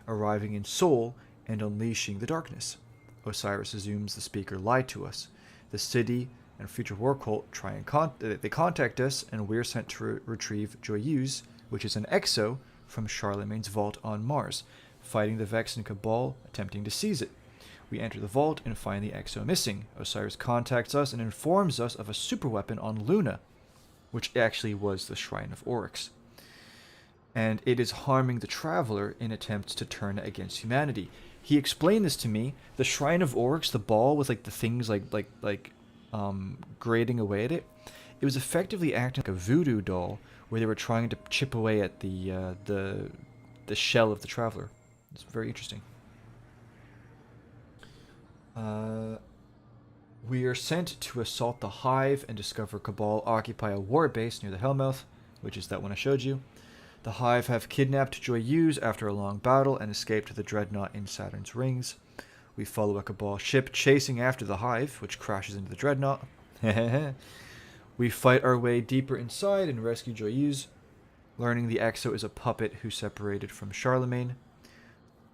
arriving in Seoul and unleashing the darkness. Osiris assumes the speaker lied to us. The city and future war cult try and they contact us, and we're sent to retrieve Joyuse, which is an exo from Charlemagne's vault on Mars, fighting the Vex and Cabal, attempting to seize it. We enter the vault and find the exo missing. Osiris contacts us and informs us of a superweapon on Luna. which actually was the Shrine of Oryx. And it is harming the traveler in attempts to turn it against humanity. He explained this to me. The Shrine of Oryx, the ball with like the things grating away at it, it was effectively acting like a voodoo doll where they were trying to chip away at the shell of the traveler. It's very interesting. We are sent to assault the Hive and discover Cabal occupy a war base near the Hellmouth, which is that one I showed you. The Hive have kidnapped Joyeuse after a long battle and escaped to the Dreadnought in Saturn's rings. We follow a Cabal ship chasing after the Hive, which crashes into the Dreadnought. We fight our way deeper inside and rescue Joyeuse, learning the Exo is a puppet who separated from Charlemagne.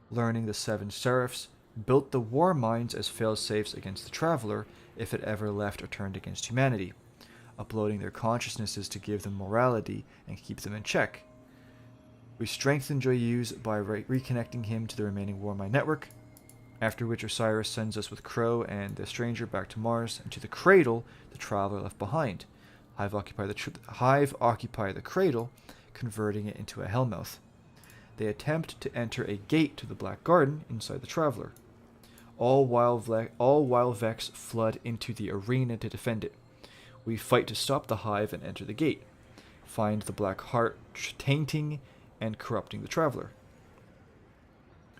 Learning the Seven Seraphs built the war mines as fail-safes against the Traveler if it ever left or turned against humanity, uploading their consciousnesses to give them morality and keep them in check. We strengthen Joyeuse by reconnecting him to the remaining war mine network, after which Osiris sends us with Crow and the Stranger back to Mars and to the Cradle the Traveler left behind. Hive occupy the Cradle, converting it into a Hellmouth. They attempt to enter a gate to the Black Garden inside the Traveler, all while Vex flood into the arena to defend it. We fight to stop the Hive and enter the gate, find the Black Heart tainting and corrupting the Traveler.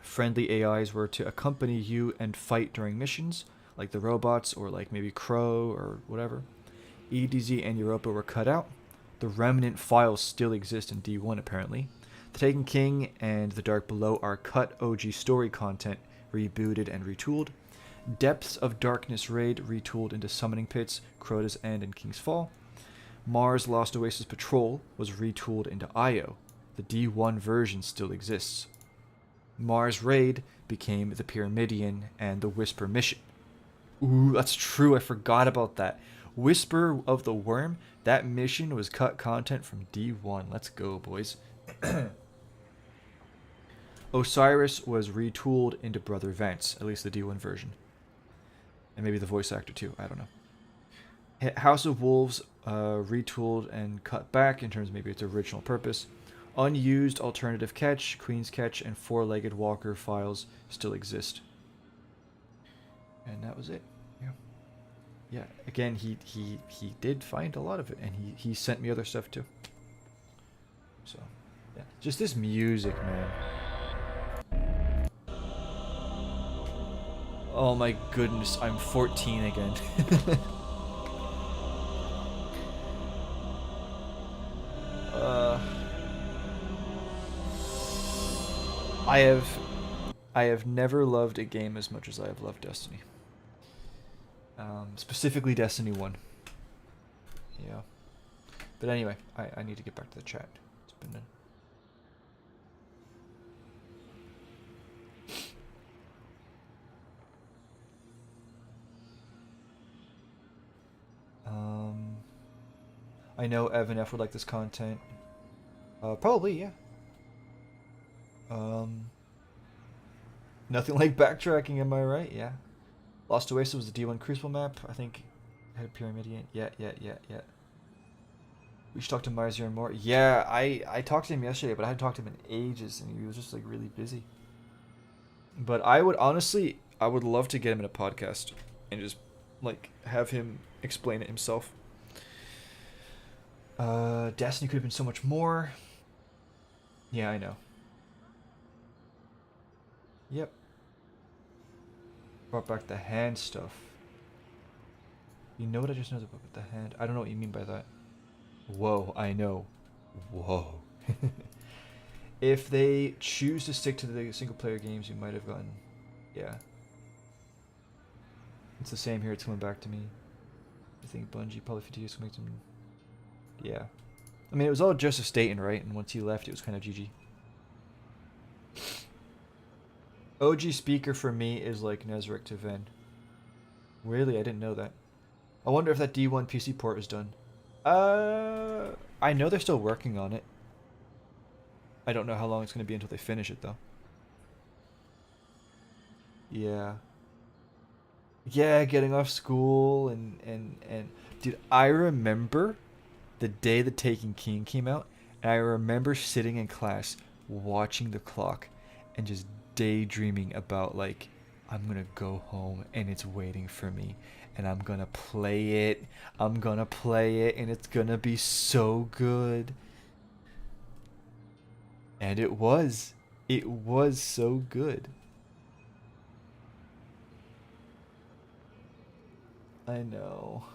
Friendly AIs were to accompany you and fight during missions, like the robots or like maybe Crow or whatever. EDZ and Europa were cut out. The remnant files still exist in D1 apparently. The Taken King and The Dark Below are cut OG story content, rebooted and retooled. Depths of Darkness Raid retooled into Summoning Pits, Crota's End, and King's Fall. Mars Lost Oasis Patrol was retooled into IO. The D1 version still exists. Mars Raid became the Pyramidion and the Whisper mission. Ooh, that's true, I forgot about that. Whisper of the Worm, that mission was cut content from D1. Let's go, boys. Osiris was retooled into Brother Vance, at least the D1 version. And maybe the voice actor too, I don't know. House of Wolves retooled and cut back in terms of maybe its original purpose. Unused Alternative Catch, Queen's Catch, and Four-Legged Walker files still exist. And that was it. Yeah. Yeah, again, he did find a lot of it, and he sent me other stuff too. So, yeah. Just this music, man. Oh my goodness, I'm 14 again. I have never loved a game as much as I have loved Destiny. Specifically Destiny 1. Yeah. But anyway, I need to get back to the chat. It's been I know Evan F would like this content. Probably, yeah. Nothing like backtracking, am I right? Yeah. Lost Oasis was the D1 Crucible map. I think had Pyramidion. Yeah. We should talk to Marzier more. Yeah, I talked to him yesterday, but I hadn't talked to him in ages, and he was just like really busy. But I would love to get him in a podcast and just like have him explain it himself. Destiny could have been so much more. Yeah, I know. Yep. Brought back the hand stuff. You know what I just noticed about the hand? I don't know what you mean by that. Whoa, I know. Whoa. If they choose to stick to the single player games, you might have gotten... Yeah. It's the same here, it's coming back to me. I think Bungie probably 50 years makes them... Yeah. I mean, it was all Joseph Staten, right? And once he left, it was kind of GG. OG speaker for me is like Nezarec to Ven. Really? I didn't know that. I wonder if that D1 PC port is done. I know they're still working on it. I don't know how long it's going to be until they finish it, though. Yeah. Yeah, getting off school and dude, I remember the day The Taken King came out, and I remember sitting in class watching the clock and just daydreaming about like I'm gonna go home and it's waiting for me and I'm gonna play it. I'm gonna play it and it's gonna be so good. And it was. It was so good. I know.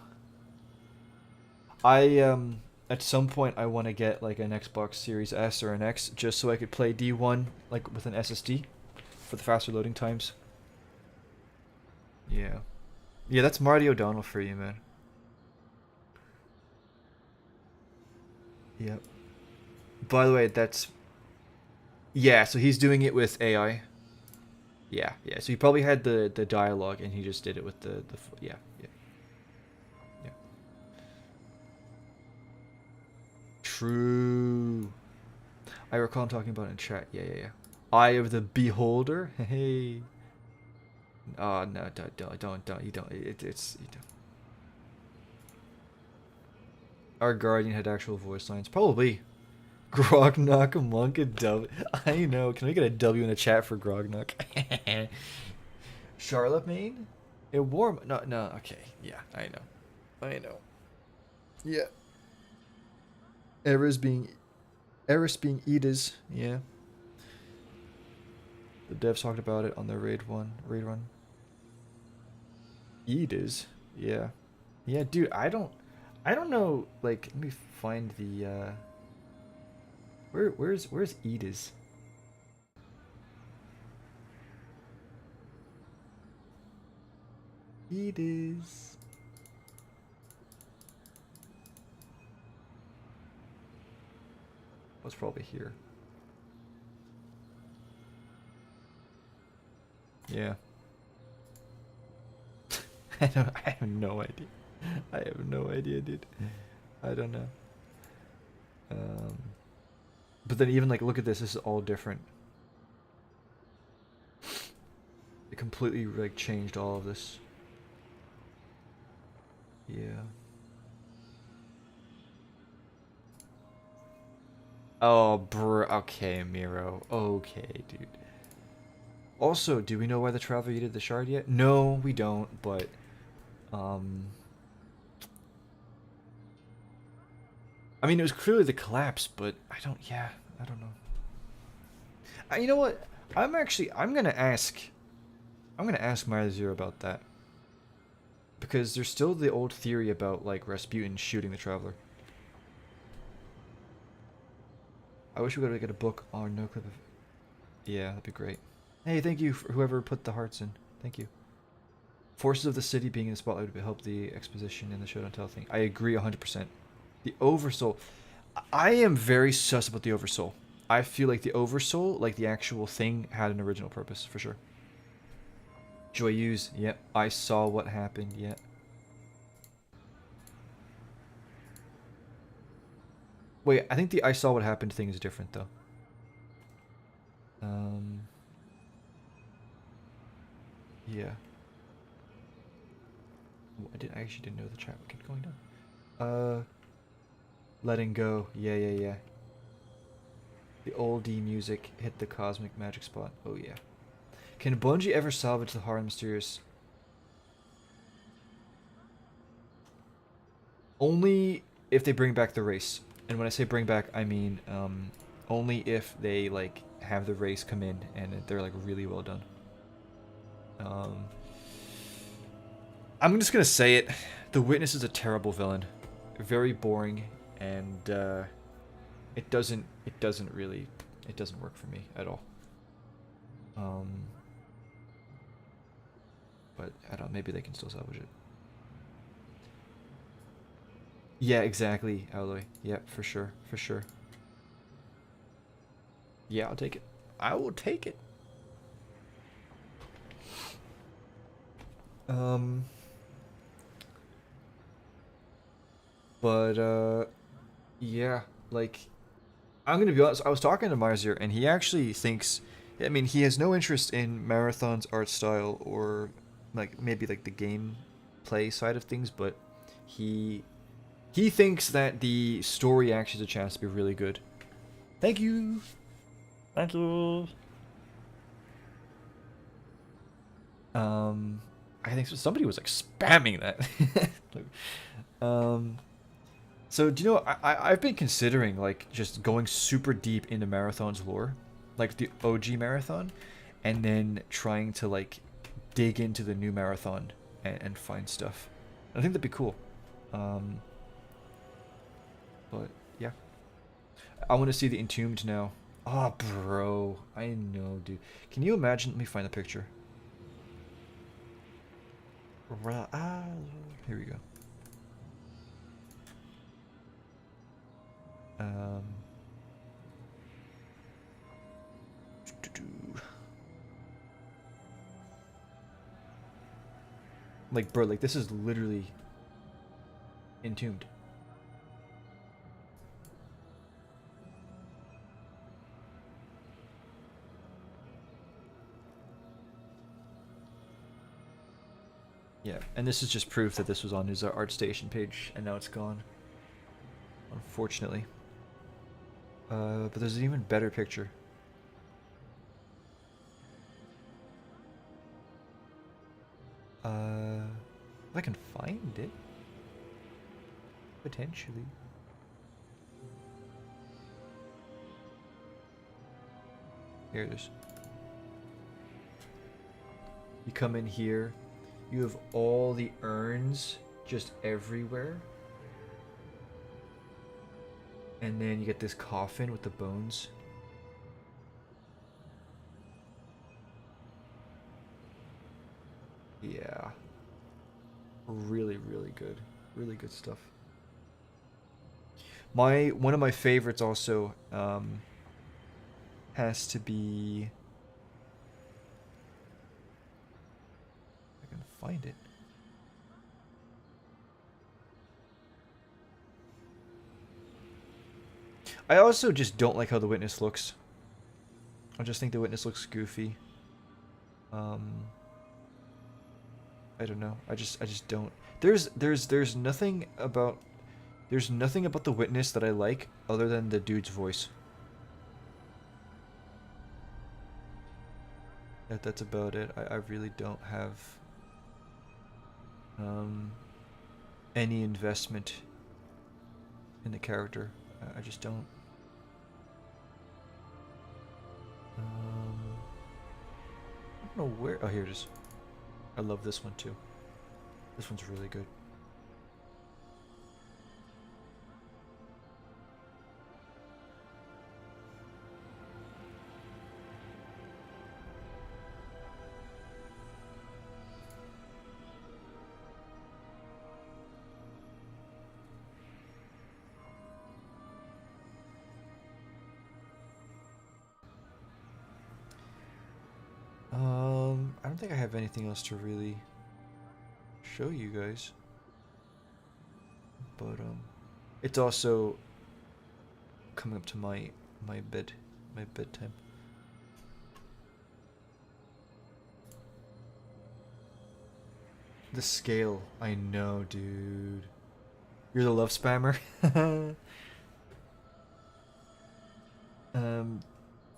At some point I want to get like an Xbox Series S or an X just so I could play D1 like with an SSD for the faster loading times. Yeah. Yeah, that's Marty O'Donnell for you, man. Yep. By the way, that's yeah, so he's doing it with AI. Yeah, yeah. So he probably had the dialogue and he just did it with the yeah, yeah. Yeah. True. I recall him talking about it in chat. Yeah, yeah, yeah. Eye of the Beholder. Hey. Oh no, don't. You don't. It's you don't. Our guardian had actual voice lines. Probably. Grognock Monk a W. I know. Can we get a W in the chat for Grognock? Charlemagne? It warm. No, no. Okay. Yeah, I know. I know. Yeah. Eris being Edis. Yeah. The devs talked about it on their raid run. Edis. Yeah. Yeah, dude. I don't know. Like, let me find the. Where's Edis? Edis. Was probably here. Yeah. I have no idea. I have no idea, dude. I don't know. But then even like look at this. This is all different. It completely like changed all of this. Yeah. Oh, okay, Miro. Okay, dude. Also, do we know why the Traveler yeeted the shard yet? No, we don't, but... I mean, it was clearly the collapse, but I don't... Yeah, I don't know. You know what? I'm gonna ask Myra Zero about that. Because there's still the old theory about, like, Rasputin shooting the Traveler. I wish we could get a book on no clip of... Yeah, that'd be great. Hey, thank you for whoever put the hearts in. Thank you. Forces of the city being in the spotlight would help the exposition in the show don't tell thing. I agree 100%. The Oversoul. I am very sus about the Oversoul. I feel like the Oversoul, like the actual thing, had an original purpose, for sure. Joyeuse, yep. I saw what happened, yep. Wait, I think the I saw what happened thing is different, though. Yeah. I actually didn't know the chat would keep going down. Letting go. Yeah, yeah, yeah. The oldie music hit the cosmic magic spot. Oh, yeah. Can Bungie ever salvage the hard and mysterious? Only if they bring back the race. And when I say bring back, I mean only if they like have the race come in and they're like really well done. I'm just gonna say it. The Witness is a terrible villain, very boring, and it doesn't work for me at all. But I don't know, maybe they can still salvage it. Yeah, exactly, Alloy. Yep, for sure, for sure. Yeah, I'll take it. I will take it. But yeah, like, I'm gonna be honest. I was talking to Marzier, and he actually thinks. I mean, he has no interest in Marathon's art style or like maybe like the gameplay side of things, but he He thinks that the story actually has a chance to be really good. Thank you. Thank you. I think somebody was like spamming that. So do you know, I've been considering like just going super deep into Marathon's lore, like the OG Marathon, and then trying to like dig into the new Marathon and find stuff. I think that'd be cool. But yeah, I want to see the Entombed now. Oh, bro, I know, dude. Can you imagine? Let me find the picture. Here we go. Like, bro, like this is literally Entombed. Yeah, and this is just proof that this was on his ArtStation page, and now it's gone. Unfortunately. But there's an even better picture. If I can find it. Potentially. Here it is. You come in here. You have all the urns just everywhere. And then you get this coffin with the bones. Yeah. Really, really good. Really good stuff. One of my favorites also has to be... I can find it. I also just don't like how the Witness looks. I just think the Witness looks goofy. I don't know. I just don't. There's nothing about the Witness that I like other than the dude's voice. That's about it. I really don't have any investment in the character. I just don't. I don't know where. Oh, here it is. I love this one too. This one's really good. I don't think I have anything else to really show you guys. But it's also coming up to my bedtime. The scale, I know, dude. You're the love spammer.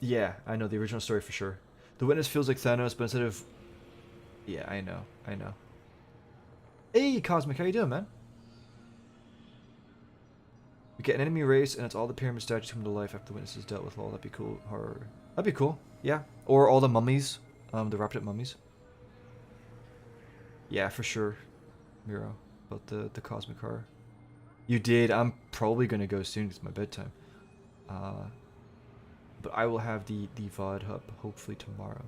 Yeah, I know the original story for sure. The Witness feels like Thanos, but instead of... Yeah, I know. Hey, Cosmic, how you doing, man? We get an enemy race, and it's all the pyramid statues come to life after the Witness is dealt with. Lol, that'd be cool. Horror. That'd be cool, yeah. Or all the mummies, the wrapped up mummies. Yeah, for sure, Miro, about the Cosmic Horror. You did. I'm probably gonna go soon. It's my bedtime. But I will have the VOD up hopefully tomorrow.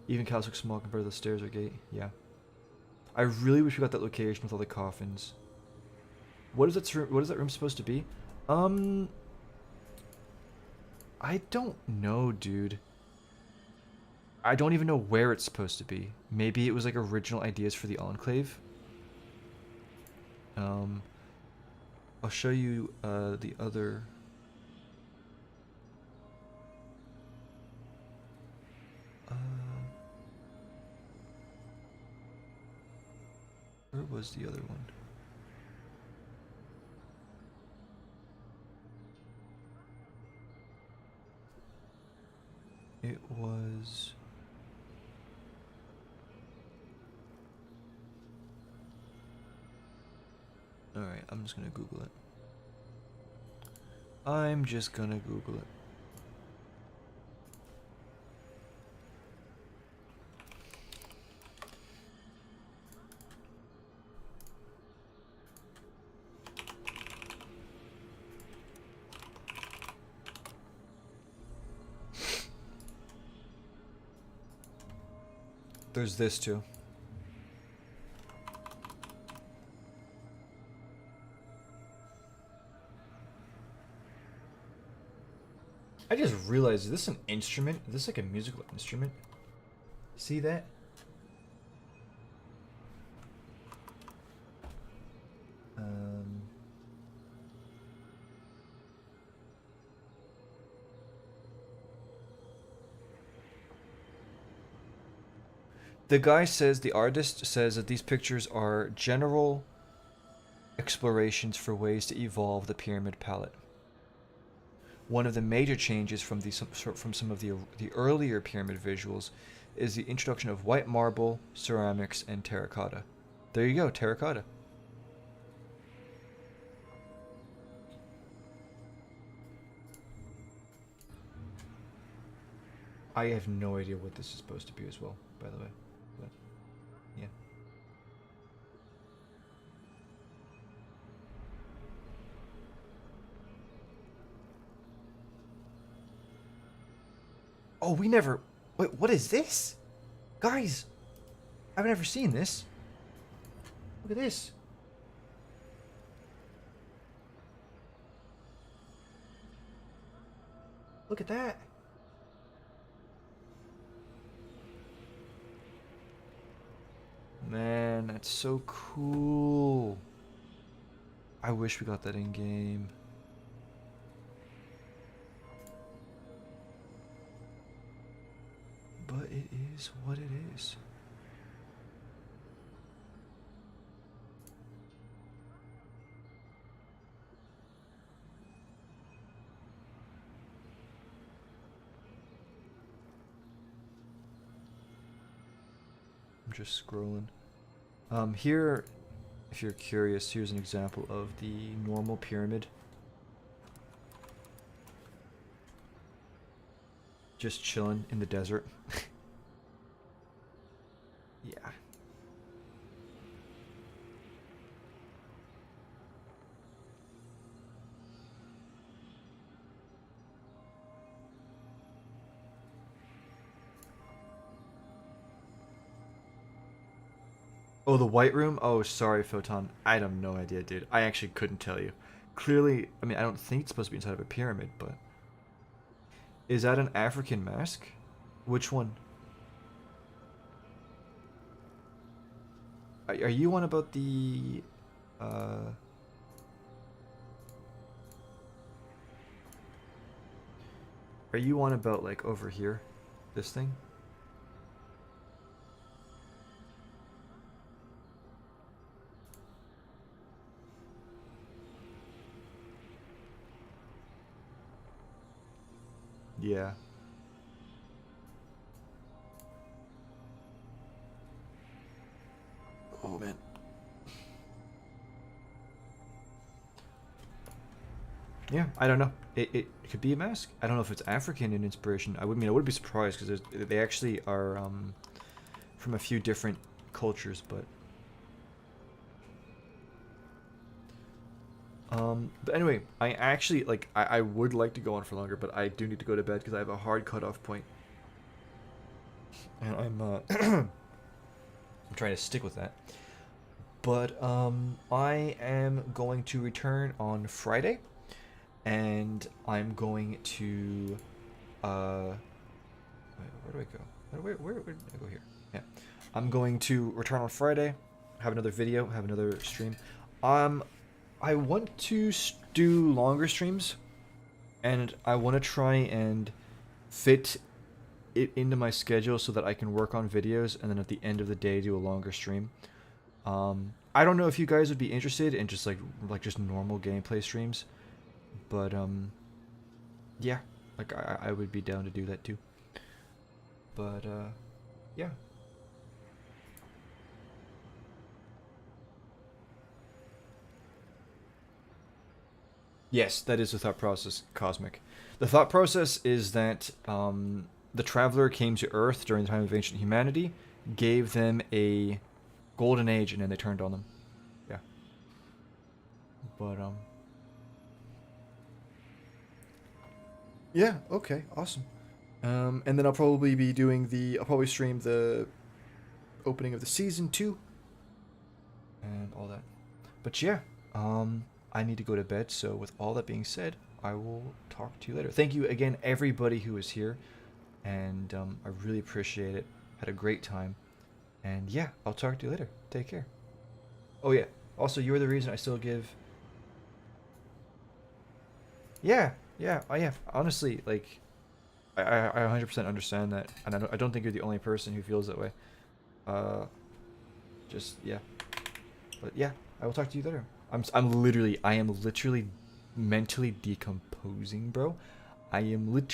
Even cows look small compared to the stairs or gate. Yeah. I really wish we got that location with all the coffins. What is that room supposed to be? I don't know, dude. I don't even know where it's supposed to be. Maybe it was like original ideas for the Enclave. I'll show you the other. Where was the other one? It was... Alright, I'm just gonna Google it. I'm just gonna Google it. There's this too. I just realized, is this an instrument? Is this like a musical instrument? See that? The guy says, the artist says that these pictures are general explorations for ways to evolve the pyramid palette. One of the major changes from some of the earlier pyramid visuals is the introduction of white marble, ceramics, and terracotta. There you go, terracotta. I have no idea what this is supposed to be as well, by the way. But, yeah. Oh, we never... Wait, what is this? Guys, I've never seen this. Look at this. Look at that. Man, that's so cool. I wish we got that in game. But it is what it is. I'm just scrolling. Here, if you're curious, here's an example of the normal pyramid. Just chilling in the desert. Yeah. Oh, the White Room? Oh, sorry, Photon. I have no idea, dude. I actually couldn't tell you. Clearly, I mean, I don't think it's supposed to be inside of a pyramid, but... Is that an African mask? Which one? Are you on about the... Are you on about, like, over here? This thing? Yeah. Oh, man. Yeah, I don't know. It could be a mask. I don't know if it's African in inspiration. I wouldn't be surprised because they actually are from a few different cultures, but anyway, I actually I would like to go on for longer, but I do need to go to bed because I have a hard cutoff point, and I'm I'm trying to stick with that. But I am going to return on Friday. And I'm going to, where do I go? Where did I go here? Yeah. I'm going to return on Friday, have another video, have another stream. I want to do longer streams, and I want to try and fit it into my schedule so that I can work on videos, and then at the end of the day do a longer stream. I don't know if you guys would be interested in just just normal gameplay streams. But, yeah, I would be down to do that too. But yeah. Yes, that is the thought process, Cosmic. The thought process is that the Traveler came to Earth during the time of ancient humanity, gave them a golden age, and then they turned on them. Yeah. But, yeah, okay, awesome. And then I'll probably be doing I'll probably stream the opening of the season 2 and all that. But yeah, I need to go to bed, so with all that being said, I will talk to you later. Thank you again, everybody who was here, and I really appreciate it. Had a great time, and yeah, I'll talk to you later. Take care. Oh yeah, also you're the reason I still give. Yeah, yeah, yeah. Honestly, like, I 100% understand that, and I don't think you're the only person who feels that way. Just yeah, but yeah, I will talk to you later. I am literally mentally decomposing, bro. I am literally